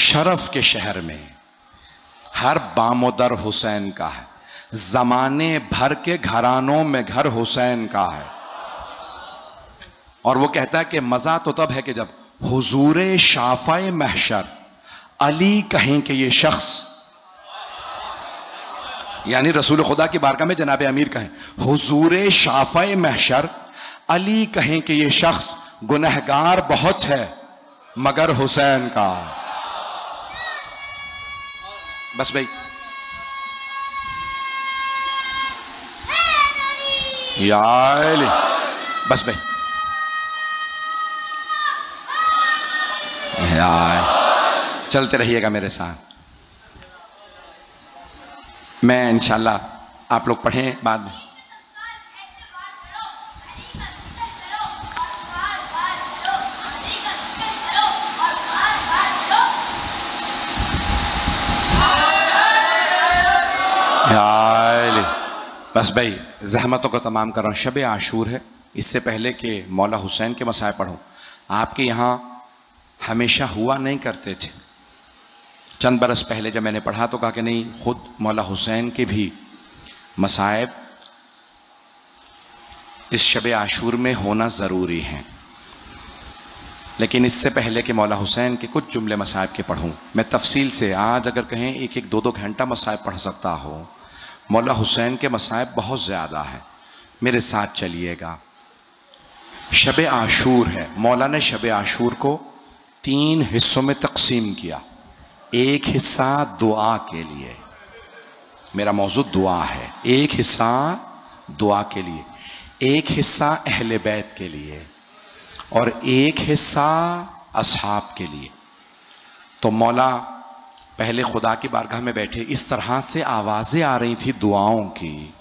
शरफ के शहर में हर बामो दर हुसैन का है, जमाने भर के घरानों में घर हुसैन का है। और वो कहता है कि मजा तो तब है कि जब हुजूरे शाफ़ाए महशर अली कहें कि ये शख्स, यानी रसूल खुदा की बारगाह में जनाब अमीर कहें, हुजूरे शाफ़ाए महशर अली कहें कि ये शख्स गुनहगार बहुत है मगर हुसैन का। बस भाई, यार बस भाई, यार चलते रहिएगा मेरे साथ। मैं इंशाल्लाह, आप लोग पढ़ें बाद में। बस भाई जहमतों को तमाम कर रहा हूँ। शब आशूर है, इससे पहले कि मौला हुसैन के मसाइब पढ़ूँ, आपके यहाँ हमेशा हुआ नहीं करते थे। चंद बरस पहले जब मैंने पढ़ा तो कहा कि नहीं, खुद मौला हुसैन के भी मसाइब इस शब आशूर में होना ज़रूरी है। लेकिन इससे पहले कि मौला हुसैन के कुछ जुमले मसाइब के पढ़ूँ, मैं तफसील से आज अगर कहें एक एक दो दो घंटा मसाइब पढ़ सकता हो। मौला हुसैन के मसाइब बहुत ज़्यादा है, मेरे साथ चलिएगा। शब आशूर है, मौला ने शब आशूर को 3 हिस्सों में तकसीम किया। एक हिस्सा दुआ के लिए, मेरा मौजूद दुआ है, एक हिस्सा दुआ के लिए, एक हिस्सा अहले बैत के लिए और एक हिस्सा असहाब के लिए। तो मौला पहले खुदा की बारगाह में बैठे, इस तरह से आवाज़ें आ रही थी दुआओं की।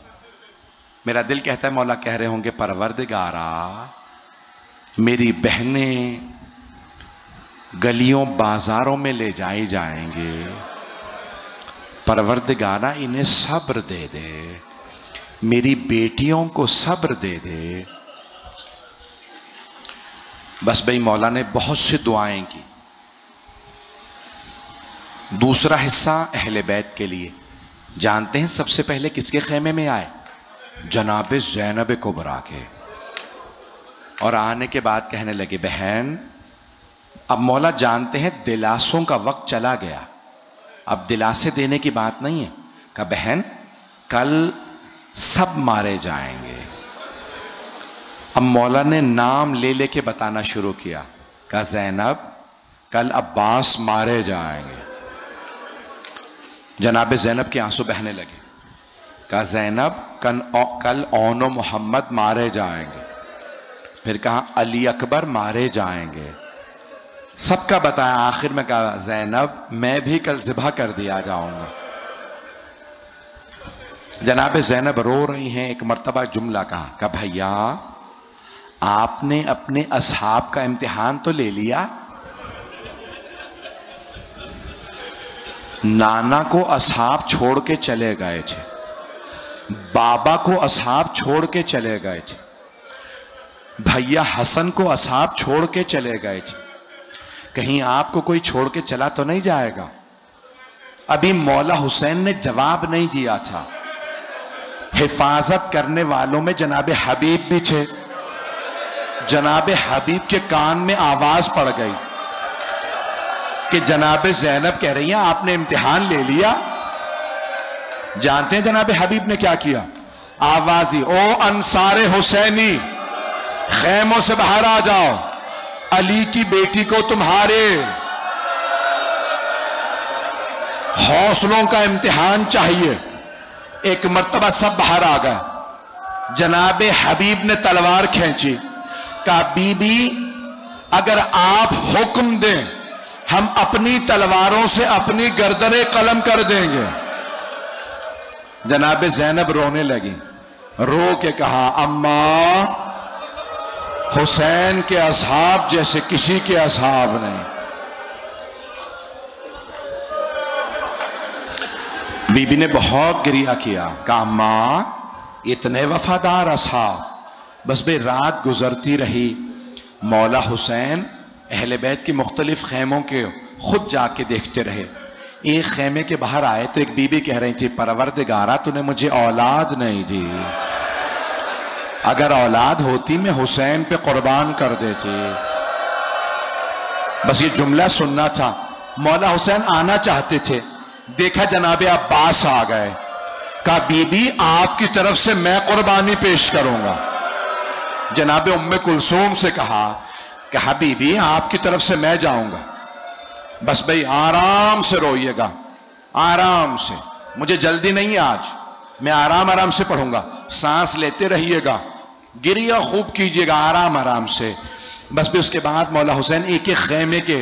मेरा दिल कहता है मौला कह रहे होंगे परवरदिगारा मेरी बहनें गलियों बाजारों में ले जाई जाएंगे, परवरदिगारा इन्हें सब्र दे दे, मेरी बेटियों को सब्र दे दे। बस भाई मौला ने बहुत सी दुआएं की। दूसरा हिस्सा अहले बैत के लिए। जानते हैं सबसे पहले किसके खेमे में आए? जनाब ज़ैनब कुबरा के। और आने के बाद कहने लगे बहन, अब मौला जानते हैं दिलासों का वक्त चला गया, अब दिलासे देने की बात नहीं है। कहा बहन कल सब मारे जाएंगे। अब मौला ने नाम ले लेके बताना शुरू किया। कहा ज़ैनब कल अब्बास मारे जाएंगे। जनाब ज़ैनब के आंसू बहने लगे। कहा ज़ैनब कल ओनो मोहम्मद मारे जाएंगे। फिर कहा अली अकबर मारे जाएंगे। सबका बताया। आखिर में कहा ज़ैनब मैं भी कल ज़िबा कर दिया जाऊंगा। जनाब ज़ैनब रो रही हैं। एक मर्तबा जुमला कहा भैया आपने अपने असहाब का इम्तिहान तो ले लिया। नाना को असहाब छोड़ के चले गए थे, बाबा को असहाब छोड़ के चले गए थे, भैया हसन को असहाब छोड़ के चले गए थे। कहीं आपको कोई छोड़ के चला तो नहीं जाएगा? अभी मौला हुसैन ने जवाब नहीं दिया था। हिफाजत करने वालों में जनाब हबीब भी थे। जनाब हबीब के कान में आवाज पड़ गई कि जनाब ज़ैनब कह रही हैं आपने इम्तिहान ले लिया। जानते हैं जनाब हबीब ने क्या किया? आवाज ही, ओ अंसारे हुसैनी खैमों से बाहर आ जाओ, अली की बेटी को तुम्हारे हौसलों का इम्तिहान चाहिए। एक मर्तबा सब बाहर आ गए। जनाब हबीब ने तलवार खींची। कहा बीबी अगर आप हुक्म दें हम अपनी तलवारों से अपनी गर्दनें कलम कर देंगे। जनाब ज़ैनब रोने लगी। रो के कहा अम्मा हुसैन के असहाब जैसे किसी के असहाब नहीं। बीबी ने बहुत गिरिया किया। कहा अम्मा इतने वफादार असहाब। बस बे रात गुजरती रही। मौला हुसैन अहले बैत के मुख्तलिफ खेमों के खुद जाके देखते रहे। एक खेमे के बाहर आए तो एक बीबी कह रही थी परवरदिगारा तूने मुझे औलाद नहीं दी, अगर औलाद होती मैं हुसैन पे कुर्बान कर देती। बस ये जुमला सुनना था। मौला हुसैन आना चाहते थे, देखा जनाबे अब्बास आ गए। कहा बीबी आपकी तरफ से मैं कुर्बानी पेश करूंगा। जनाबे उम्मे कुलसूम से कहा बीबी आपकी तरफ से मैं जाऊंगा। बस भाई आराम से रोइएगा, आराम से, मुझे जल्दी नहीं है आज, मैं आराम आराम से पढ़ूंगा, सांस लेते रहिएगा, गिरिया खूब कीजिएगा आराम आराम से। बस भी उसके बाद मौला हुसैन एक एक खेमे के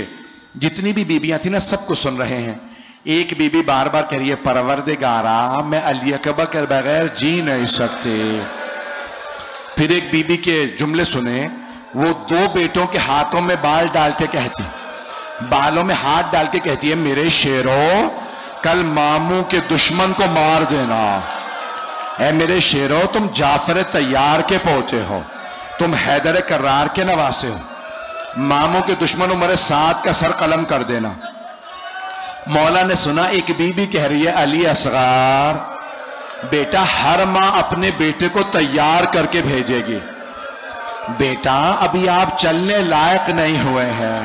जितनी भी बीबियां थी ना सबको सुन रहे हैं। एक बीबी बार बार कह रही है परवरदिगारा मैं अली अकबर के बगैर जी नहीं सकती। फिर एक बीबी के जुमले सुने। वो दो बेटों के हाथों में बाल डाल के कहती, बालों में हाथ डाल के कहती है मेरे शेरों कल मामू के दुश्मन को मार देना। ऐ मेरे शेरों तुम जाफर तैयार के पोते हो, तुम हैदर कर्रार के नवासे हो, मामू के दुश्मन उमर साद का सर कलम कर देना। मौला ने सुना एक बीबी कह रही है अली असगार बेटा हर माँ अपने बेटे को तैयार करके भेजेगी, बेटा अभी आप चलने लायक नहीं हुए हैं,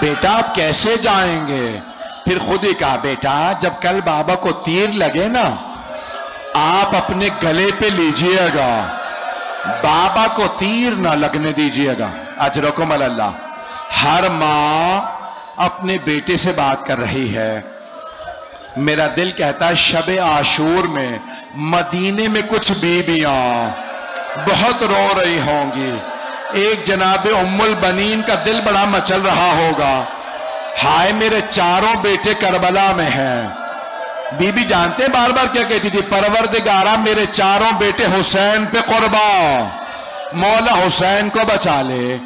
बेटा आप कैसे जाएंगे। फिर खुद ही कहा बेटा जब कल बाबा को तीर लगे ना आप अपने गले पे लीजिएगा, बाबा को तीर ना लगने दीजिएगा। अजरकुम अल्लाह। हर माँ अपने बेटे से बात कर रही है। मेरा दिल कहता है शबे आशूर में मदीने में कुछ बीबियां बहुत रो रही होंगी। एक जनाबे उम्मुल बनीन का दिल बड़ा मचल रहा होगा, हाय मेरे चारों बेटे करबला में हैं। बीबी जानते हैं बार बार क्या कहती थी, परवरदिगारा मेरे चारों बेटे हुसैन पे कुर्बा, मौला हुसैन को बचा ले।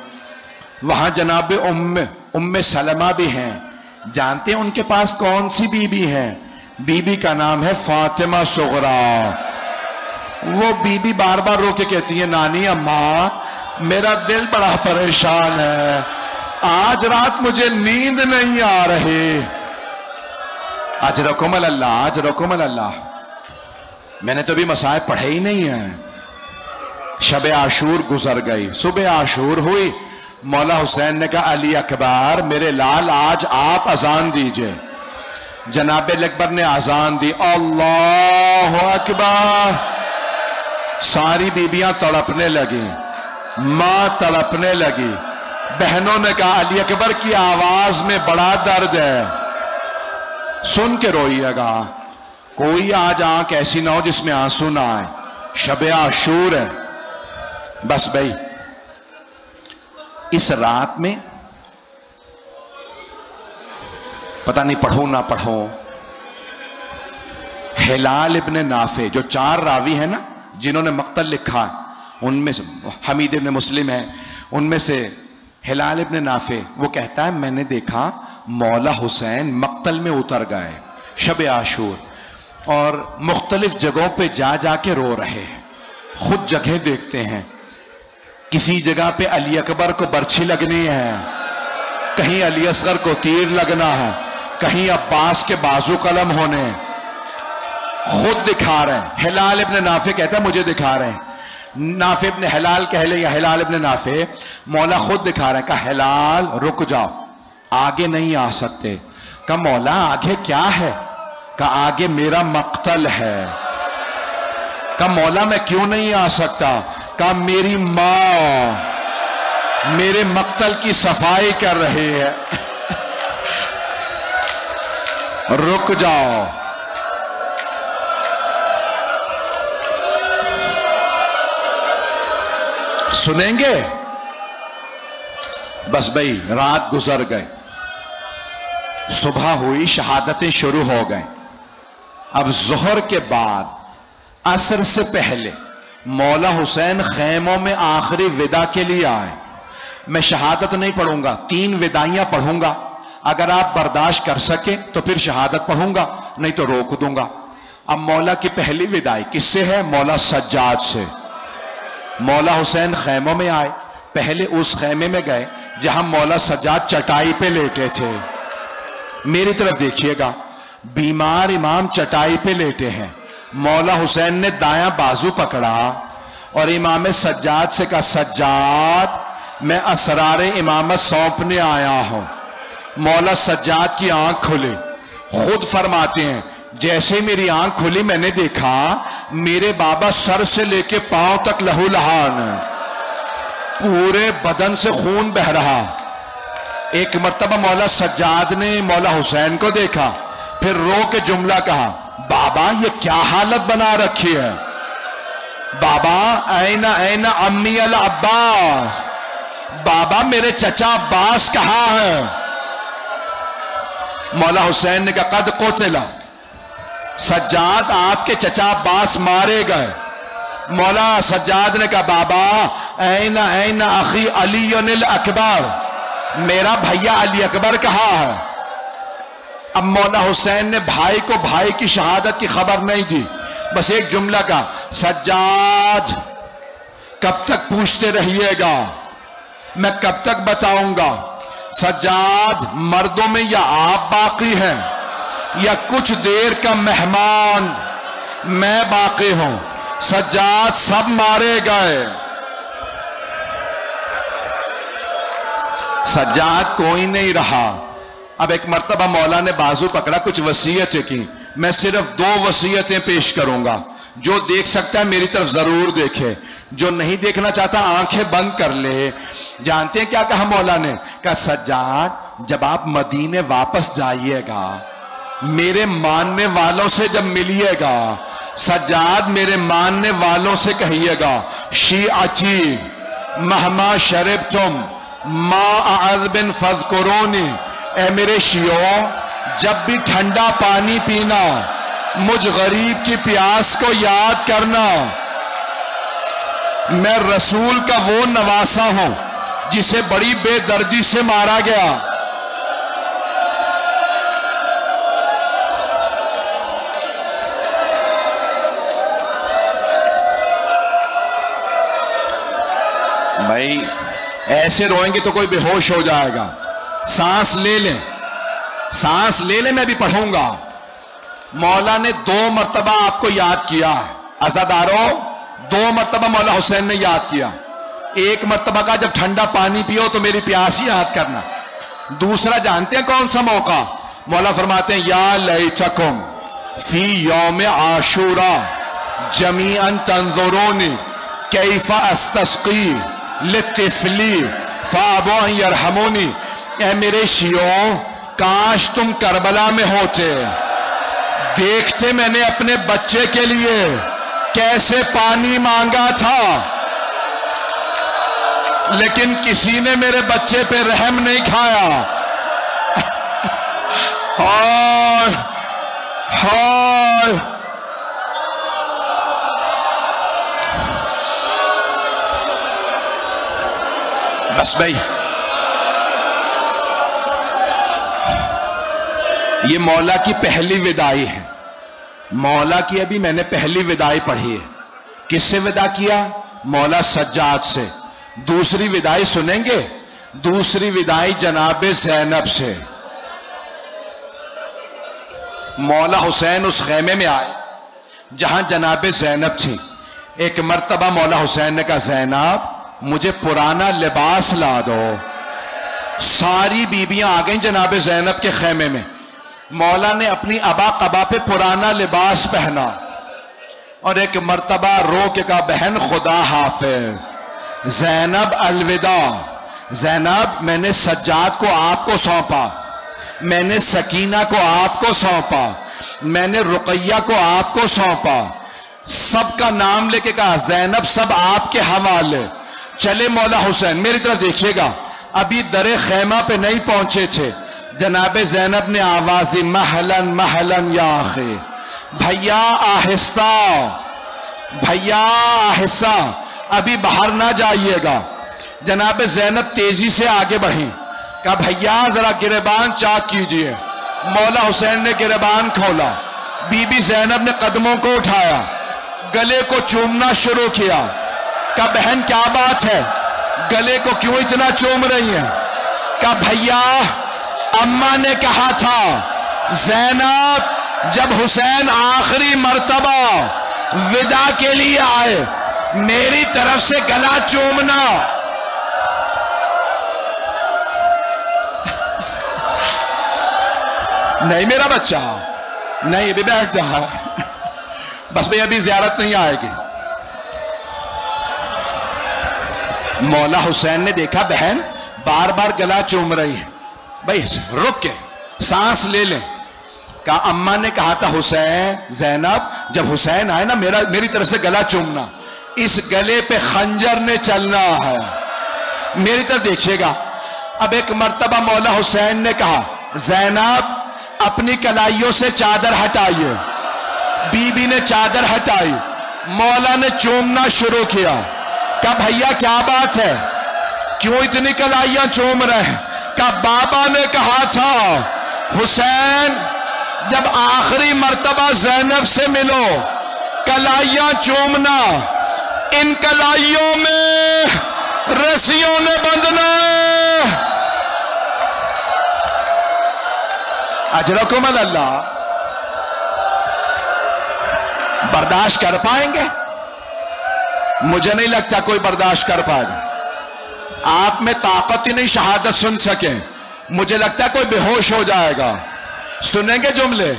वहां जनाबे उम्मे सलमा भी हैं। जानते हैं उनके पास कौन सी बीबी है? बीबी का नाम है फातिमा सुगरा। वो बीबी बार बार रो के कहती है, नानी अम्मा मेरा दिल बड़ा परेशान है, आज रात मुझे नींद नहीं आ रही। आज रकुमल अल्लाह, आज रकुमल अल्लाह। मैंने तो भी मसाइब पढ़े ही नहीं है। शबे आशूर गुजर गई, सुबह आशूर हुई। मौला हुसैन ने कहा अली अकबर मेरे लाल आज आप अजान दीजिए। जनाबे अकबर ने अजान दी, अल्लाह अकबर। सारी बीबियां तड़पने लगी, मां तड़पने लगी। बहनों ने कहा अली अकबर की आवाज में बड़ा दर्द है, सुन के रोइएगा। कोई आज आंख ऐसी ना हो जिसमें आंसू ना आए। शबे आशूर है। बस भाई इस रात में पता नहीं पढ़ो ना पढ़ो, हिलाल इब्ने नाफे जो 4 रावी है ना जिन्होंने मक्तल लिखा, उनमें से हमीद इब्ने मुस्लिम है, उनमें से हिलाल इब्ने नाफे वो कहता है मैंने देखा मौला हुसैन मक्तल में उतर गए शब आशूर, और मुख्तलिफ जगहों पे जा जाके रो रहे हैं। खुद जगह देखते हैं, किसी जगह पे अली अकबर को बर्छी लगनी है, कहीं अली असगर को तीर लगना है, कहीं अब्बास के बाजू कलम होने। खुद दिखा रहे हैं। हिलाल इब्ने नाफे कहता है मुझे दिखा रहे हैं। नाफे इब्ने हिलाल कह ले या हिलाल इब्ने नाफे, मौला खुद दिखा रहे हैं। कहा हिलाल रुक जाओ, आगे नहीं आ सकते। कहा मौला आगे क्या है? कहा आगे मेरा मक्तल है। कहा मौला मैं क्यों नहीं आ सकता? कहा मेरी मां मेरे मक्तल की सफाई कर रही है। रुक जाओ। सुनेंगे? बस भाई रात गुजर गए, सुबह हुई, शहादतें शुरू हो गए। अब जोहर के बाद असर से पहले मौला हुसैन खैमों में आखिरी विदा के लिए आए। मैं शहादत नहीं पढ़ूंगा, 3 विदाइयां पढ़ूंगा। अगर आप बर्दाश्त कर सके तो फिर शहादत पढ़ूंगा, नहीं तो रोक दूंगा। अब मौला की पहली विदाई किससे है? मौला सज्जाद से। मौला हुसैन खैमों में आए, पहले उस खैमे में गए जहां मौला सज्जाद चटाई पे लेटे थे। मेरी तरफ देखिएगा, बीमार इमाम चटाई पे लेटे हैं। मौला हुसैन ने दायां बाजू पकड़ा और इमाम सज्जाद से कहा सज्जाद मैं असरारे इमामत सौंपने आया हूं। मौला सज्जाद की आंख खुली। खुद फरमाते हैं जैसे मेरी आंख खुली मैंने देखा मेरे बाबा सर से लेके पांव तक लहूलुहान, पूरे बदन से खून बह रहा। एक मर्तबा मौला सज्जाद ने मौला हुसैन को देखा, फिर रो के जुमला कहा बाबा ये क्या हालत बना रखी है? बाबा ऐना ऐना अम्मी अल अब्बास, बाबा मेरे चचा अब्बास कहाँ है? मौला हुसैन ने कहा कद कोतिला, सज्जाद आपके चचा अब्बास मारे गए। मौला सज्जाद ने कहा बाबा ऐना ऐना अखी अली अनिल अकबर, मेरा भैया अली अकबर कहाँ है? अब मौला हुसैन ने भाई को भाई की शहादत की खबर नहीं दी, बस एक जुमला का सज्जाद कब तक पूछते रहिएगा, मैं कब तक बताऊंगा? सज्जाद मर्दों में या आप बाकी हैं या कुछ देर का मेहमान मैं बाकी हूं। सज्जाद सब मारे गए। सज्जाद कोई नहीं रहा। अब एक मर्तबा मौला ने बाजू पकड़ा, कुछ वसीयतें की। मैं सिर्फ 2 वसीयतें पेश करूंगा, जो देख सकता है मेरी तरफ जरूर देखे, जो नहीं देखना चाहता आंखें बंद कर ले। जानते हैं क्या कहा मौला ने? कहा सज्जाद जब आप मदीने वापस जाइएगा, मेरे मानने वालों से जब मिलिएगा, सज्जाद मेरे मानने वालों से कहिएगा, शीअची महमा शरब तुम मा अज़बिन फज़कुरूनी, ए मेरे शियों, जब भी ठंडा पानी पीना, मुझ गरीब की प्यास को याद करना। मैं रसूल का वो नवासा हूं जिसे बड़ी बेदर्दी से मारा गया। भाई ऐसे रोएंगे तो कोई बेहोश हो जाएगा। सांस ले लें, सांस ले लें, मैं भी पढ़ूंगा। मौला ने 2 मर्तबा आपको याद किया है अज़ादारों, 2 मर्तबा मौला हुसैन ने याद किया। एक मर्तबा का जब ठंडा पानी पियो तो मेरी प्यास ही याद करना। दूसरा जानते हैं कौन सा मौका? मौला फरमाते हैं, या लैतकुम फी यौम आशूरा जमीअन तंजुरूनी कैफा अस्तस्की लितिफली फाबो यरहमुनी। ए मेरे शियों, काश तुम करबला में होते, देखते मैंने अपने बच्चे के लिए कैसे पानी मांगा था, लेकिन किसी ने मेरे बच्चे पे रहम नहीं खाया। हाय हाय, बस भाई, ये मौला की पहली विदाई है। मौला की अभी मैंने पहली विदाई पढ़ी है। किससे विदा किया? मौला सज्जाद से। दूसरी विदाई सुनेंगे? दूसरी विदाई जनाब ज़ैनब से। मौला हुसैन उस खेमे में आए जहां जनाब ज़ैनब थी। एक मर्तबा मौला हुसैन ने कहा, ज़ैनब मुझे पुराना लिबास ला दो। सारी बीबियां आ गई जनाब ज़ैनब के खेमे में। मौला ने अपनी अबा कबा पे पुराना लिबास पहना और एक मर्तबा रो के कहा, बहन खुदा हाफिज, ज़ैनब अलविदा। ज़ैनब, मैंने सज्जाद को आपको सौंपा, मैंने सकीना को आपको सौंपा, मैंने रुकैया को आपको सौंपा। सबका नाम लेके कहा, ज़ैनब सब आपके हवाले। चले मौला हुसैन, मेरी तरफ देखिएगा, अभी दरे खैमा पे नहीं पहुंचे थे, जनाब ज़ैनब ने आवाज़ी, महलन महलन या आखिर, भैया आहिस्ता, भैया आहिस्ता, अभी बाहर ना जाइएगा। जनाब ज़ैनब तेजी से आगे बढ़ी, कहा भैया जरा गिरेबान चाक कीजिए। मौला हुसैन ने गिरेबान खोला, बीबी ज़ैनब ने कदमों को उठाया, गले को चूमना शुरू किया। कहा बहन क्या बात है, गले को क्यों इतना चूम रही है? कहा भैया अम्मा ने कहा था, ज़ैनब जब हुसैन आखिरी मर्तबा विदा के लिए आए, मेरी तरफ से गला चूमना। नहीं मेरा बच्चा, नहीं अभी बैठ जा, बस भाई अभी ज़ियारत नहीं आएगी। मौला हुसैन ने देखा बहन बार बार गला चूम रही है, भाई रुक के सांस ले लें। कहा अम्मा ने कहा था हुसैन, ज़ैनब जब हुसैन आए ना मेरी तरफ से गला चूमना, इस गले पे खंजर ने चलना है, मेरी तरफ देखिएगा। अब एक मर्तबा मौला हुसैन ने कहा, ज़ैनब अपनी कलाइयों से चादर हटाइए। बीबी ने चादर हटाई, मौला ने चूमना शुरू किया। कहा भैया क्या बात है, क्यों इतनी कलाइयां चूम रहे हैं? कहा बाबा ने कहा था हुसैन जब आखिरी मर्तबा ज़ैनब से मिलो कलाइयां चूमना, इन कलाइयों में रस्सियों ने बंधना है। अजरकुम अल्लाह, बर्दाश्त कर पाएंगे? मुझे नहीं लगता कोई बर्दाश्त कर पाएगा। आप में ताकत ही नहीं शहादत सुन सके, मुझे लगता है कोई बेहोश हो जाएगा। सुनेंगे जुमले?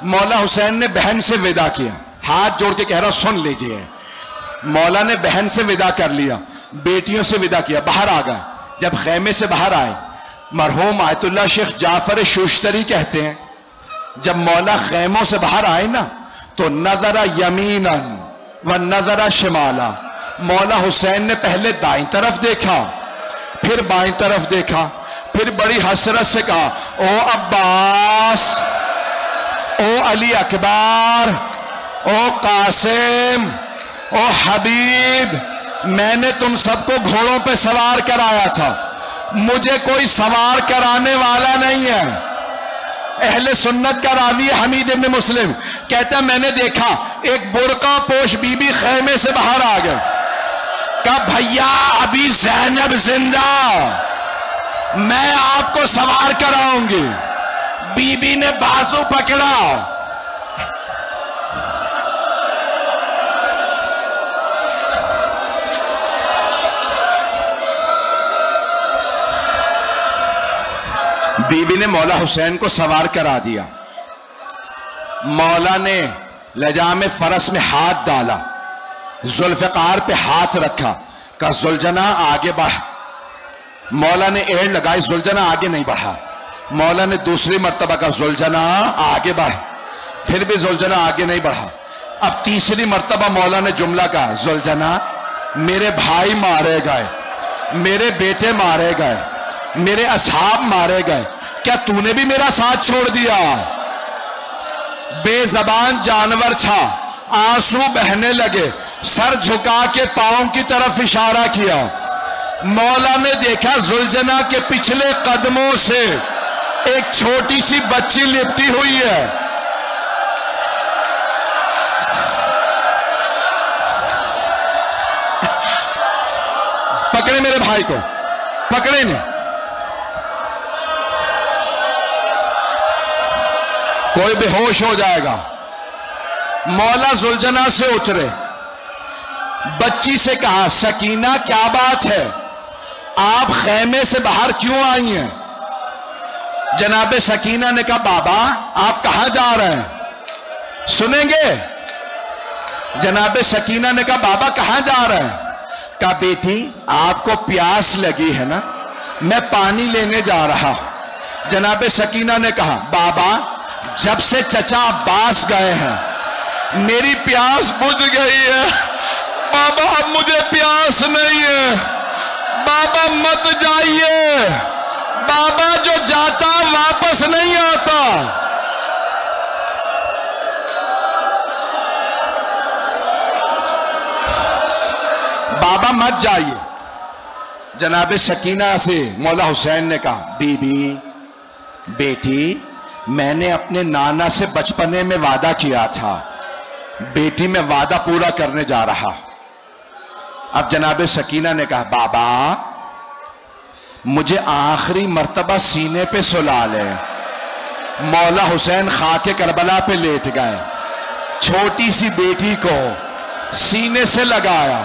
मौला हुसैन ने बहन से विदा किया, हाथ जोड़ के कह रहा सुन लीजिए। मौला ने बहन से विदा कर लिया, बेटियों से विदा किया, बाहर आ गए। जब खेमे से बाहर आए मरहूम आयतुल्लाह शेख जाफर शूश्तरी कहते हैं, जब मौला खैमों से बाहर आए ना तो नजरा यमीनन व नजरा शिमाला, मौला हुसैन ने पहले दाईं तरफ देखा, फिर बाईं तरफ देखा, फिर बड़ी हसरत से कहा, ओ अब्बास, ओ अली अकबर, ओ कासिम, ओ हबीब, मैंने तुम सबको घोड़ों पे सवार कराया था, मुझे कोई सवार कराने वाला नहीं है। अहले सुन्नत का रावी हमीद इब्न मुस्लिम कहता, मैंने देखा एक बुर्का पोश बीबी खैमे से बाहर आ गए, कहा भैया अभी ज़ैनब जिंदा, मैं आपको सवार कराऊंगी। बीबी ने बाजू पकड़ा, बीबी ने मौला हुसैन को सवार करा दिया। मौला ने लजाम फरस में हाथ डाला, जुल्फ़िकार पे हाथ रखा, कहा जुलझना आगे बढ़। मौला ने एड़ लगाई, जुलझना आगे नहीं बढ़ा। मौला ने दूसरी मर्तबा कहा जुलझना आगे बढ़, फिर भी जुलझना आगे नहीं बढ़ा। अब तीसरी मर्तबा मौला ने जुमला कहा, जुलझना मेरे भाई मारे गए, मेरे बेटे मारे गए, मेरे असहाब मारे गए, क्या तूने भी मेरा साथ छोड़ दिया? बेजबान जानवर था, आंसू बहने लगे, सर झुका के पांव की तरफ इशारा किया। मौला ने देखा जुलझना के पिछले कदमों से एक छोटी सी बच्ची लिपटी हुई है। पकड़े मेरे भाई को, पकड़े ने। कोई बेहोश हो जाएगा। मौला जुलझना से उतरे, बच्ची से कहा, सकीना क्या बात है, आप खैमे से बाहर क्यों आई हैं? जनाबे सकीना ने कहा, बाबा आप कहां जा रहे हैं? सुनेंगे? जनाबे सकीना ने कहा, बाबा कहां जा रहे हैं? कहा, बेटी आपको प्यास लगी है ना, मैं पानी लेने जा रहा। जनाबे सकीना ने कहा, बाबा जब से चचा अब्बास गए हैं मेरी प्यास बुझ गई है, बाबा अब मुझे प्यास नहीं है, बाबा मत जाइए, बाबा जो जाता वापस नहीं आता। बाबा मत जाइए। जनाबे सकीना से मौला हुसैन ने कहा, बीबी बेटी मैंने अपने नाना से बचपने में वादा किया था, बेटी मैं वादा पूरा करने जा रहा। अब जनाबे सकीना ने कहा, बाबा मुझे आखिरी मर्तबा सीने पे सुला ले। मौला हुसैन खाके करबला पे लेट गए, छोटी सी बेटी को सीने से लगाया।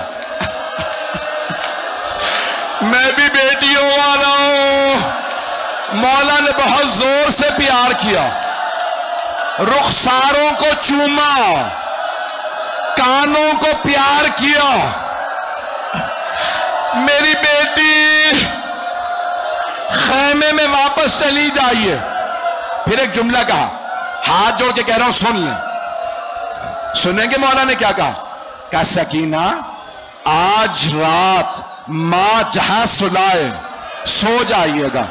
मैं भी बेटियों वाला हूं। मौला ने बहुत जोर से प्यार किया, रुखसारों को चूमा, कानों को प्यार किया। मेरी बेटी खैमे में वापस चली जाइए। फिर एक जुमला कहा, हाथ जोड़ के कह रहा हूं सुन लें। सुनेंगे मौला ने क्या कहा, सकीना आज रात मां जहां सुलाए सो जाइएगा,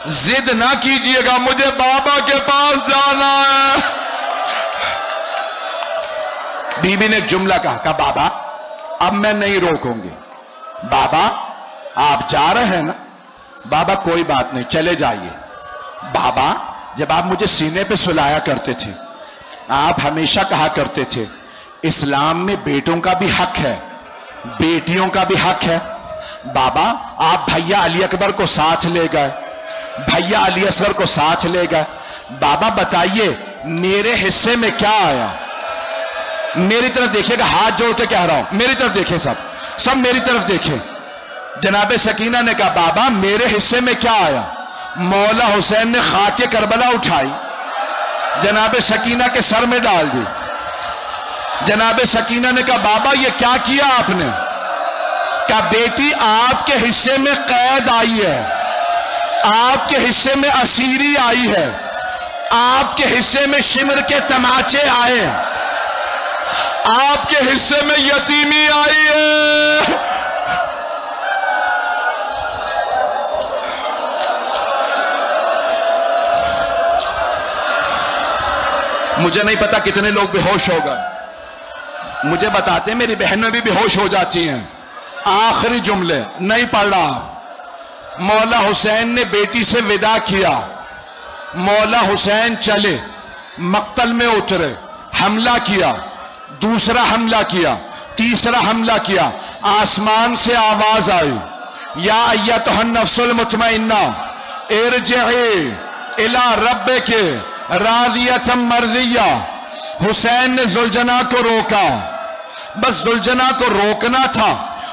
जिद ना कीजिएगा, मुझे बाबा के पास जाना है। बीबी ने एक जुमला कहा, बाबा अब मैं नहीं रोकूंगी। बाबा आप जा रहे हैं ना? बाबा कोई बात नहीं, चले जाइए। बाबा जब आप मुझे सीने पे सुलाया करते थे, आप हमेशा कहा करते थे इस्लाम में बेटों का भी हक है, बेटियों का भी हक है। बाबा आप भैया अली अकबर को साथ ले गए, भैया अली असगर को साथ ले गए। बाबा बताइए मेरे हिस्से में क्या आया? मेरी तरफ देखिएगा, हाथ जोड़ के कह रहा हूं, मेरी तरफ देखें, सब मेरी तरफ देखें। जनाबे सकीना ने कहा, बाबा मेरे हिस्से में क्या आया? मौला हुसैन ने खाके करबला उठाई, जनाबे सकीना के सर में डाल दी। जनाबे सकीना ने कहा, बाबा ये क्या किया आपने? कहा, बेटी आपके हिस्से में कैद आई है, आपके हिस्से में असीरी आई है, आपके हिस्से में शिमर के तमाचे आए, आपके हिस्से में यतीमी आई है। मुझे नहीं पता कितने लोग बेहोश हो गए, मुझे बताते मेरी बहनें भी बेहोश हो जाती हैं। आखिरी जुमले नहीं पढ़ रहा। मौला हुसैन ने बेटी से विदा किया, मौला हुसैन चले, मक्तल में उतरे, हमला किया, दूसरा हमला किया, तीसरा हमला किया। आसमान से आवाज आई, या अय्यतुहन नफ्सुल मुतमइन्ना इरजिई इला रब्बिके रादियतम मर्दिया। हुसैन ने जुलजना को रोका, बस जुलजना को रोकना था।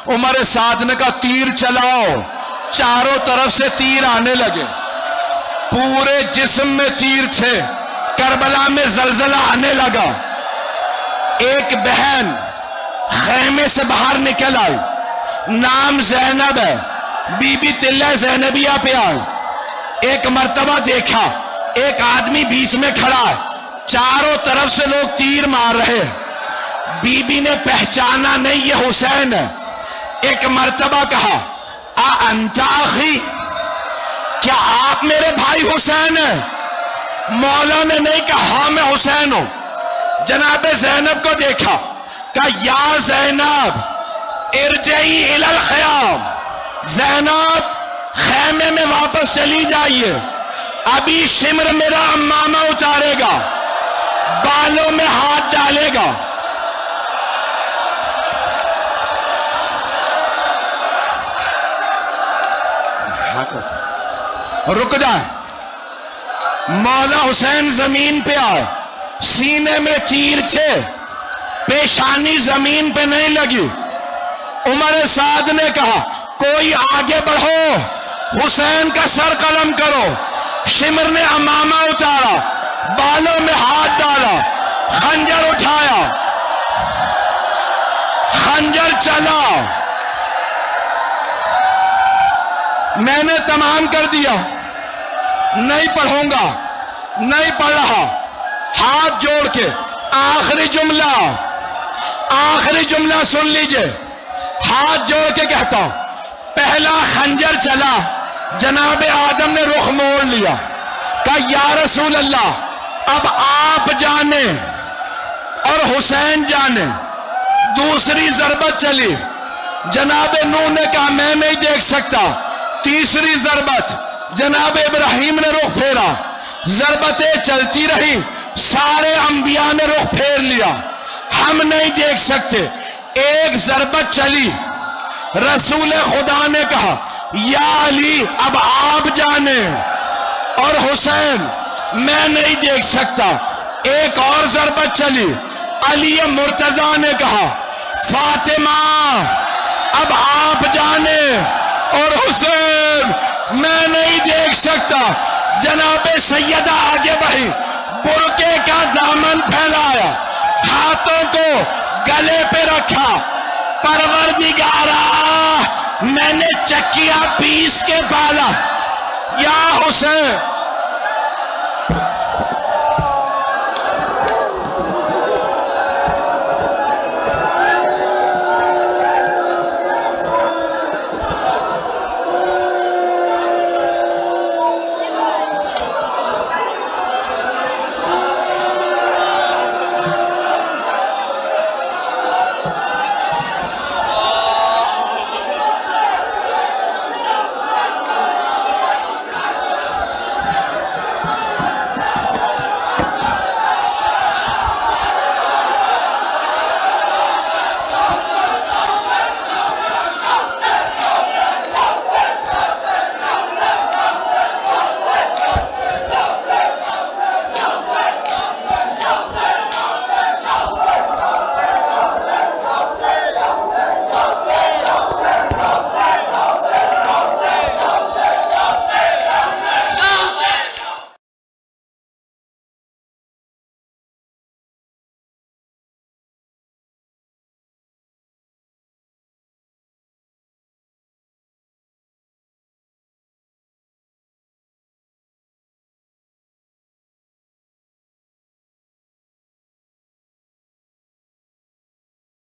उमर साद ने कहा तीर चलाओ, चारों तरफ से तीर आने लगे, पूरे जिस्म में तीर थे। करबला में जलजला आने लगा। एक बहन खैमे से बाहर निकल आई, नाम जैनब है, बीबी तिल्ला जैनबिया पे आई। एक मर्तबा देखा एक आदमी बीच में खड़ा है, चारों तरफ से लोग तीर मार रहे हैं। बीबी ने पहचाना नहीं ये हुसैन है। एक मर्तबा कहा आ अंता अखी, क्या आप मेरे भाई हुसैन हैं? मौला ने नहीं कहा हाँ मैं हुसैन हूं। जनाब जैनब को देखा, कहा या जैनब इरजई इलल ख़याम, जैनब खैमे में वापस चली जाइए, अभी शिमर मेरा अम्मामा उतारेगा, बालों में हाथ डालेगा। रुक जाए। मौला हुसैन जमीन पे आए, सीने में तीर थे, पेशानी जमीन पे नहीं लगी। उमर साद ने कहा कोई आगे बढ़ो, हुसैन का सर कलम करो। शिमर ने अमामा उतारा, बालों में हाथ डाला, खंजर उठाया, खंजर चला। मैंने तमाम कर दिया, नहीं पढ़ूंगा, नहीं पढ़ रहा। हाथ जोड़ के आखिरी जुमला सुन लीजिए। हाथ जोड़ के कहता हूं, पहला खंजर चला, जनाब आदम ने रुख मोड़ लिया, कहा या रसूल अल्लाह अब आप जाने और हुसैन जाने। दूसरी जरबत चली, जनाब नूह ने कहा मैं नहीं देख सकता। तीसरी जरबत, जनाब इब्राहिम ने रुख फेरा, जरबतें चलती रही, सारे अंबिया ने रुख फेर लिया, हम नहीं देख सकते। एक जरबत चली, रसूल खुदा ने कहा या अली अब आप जाने और हुसैन मैं नहीं देख सकता। एक और जरबत चली, अली मुर्तजा ने कहा फातिमा अब आप जाने और हुसैन मैं नहीं देख सकता। जनाबे सैयदा आगे बढ़ी, बुरके का दामन फैलाया, हाथों को गले पे रखा, परवरदिगारा मैंने चक्किया पीस के पाला, या हुसैन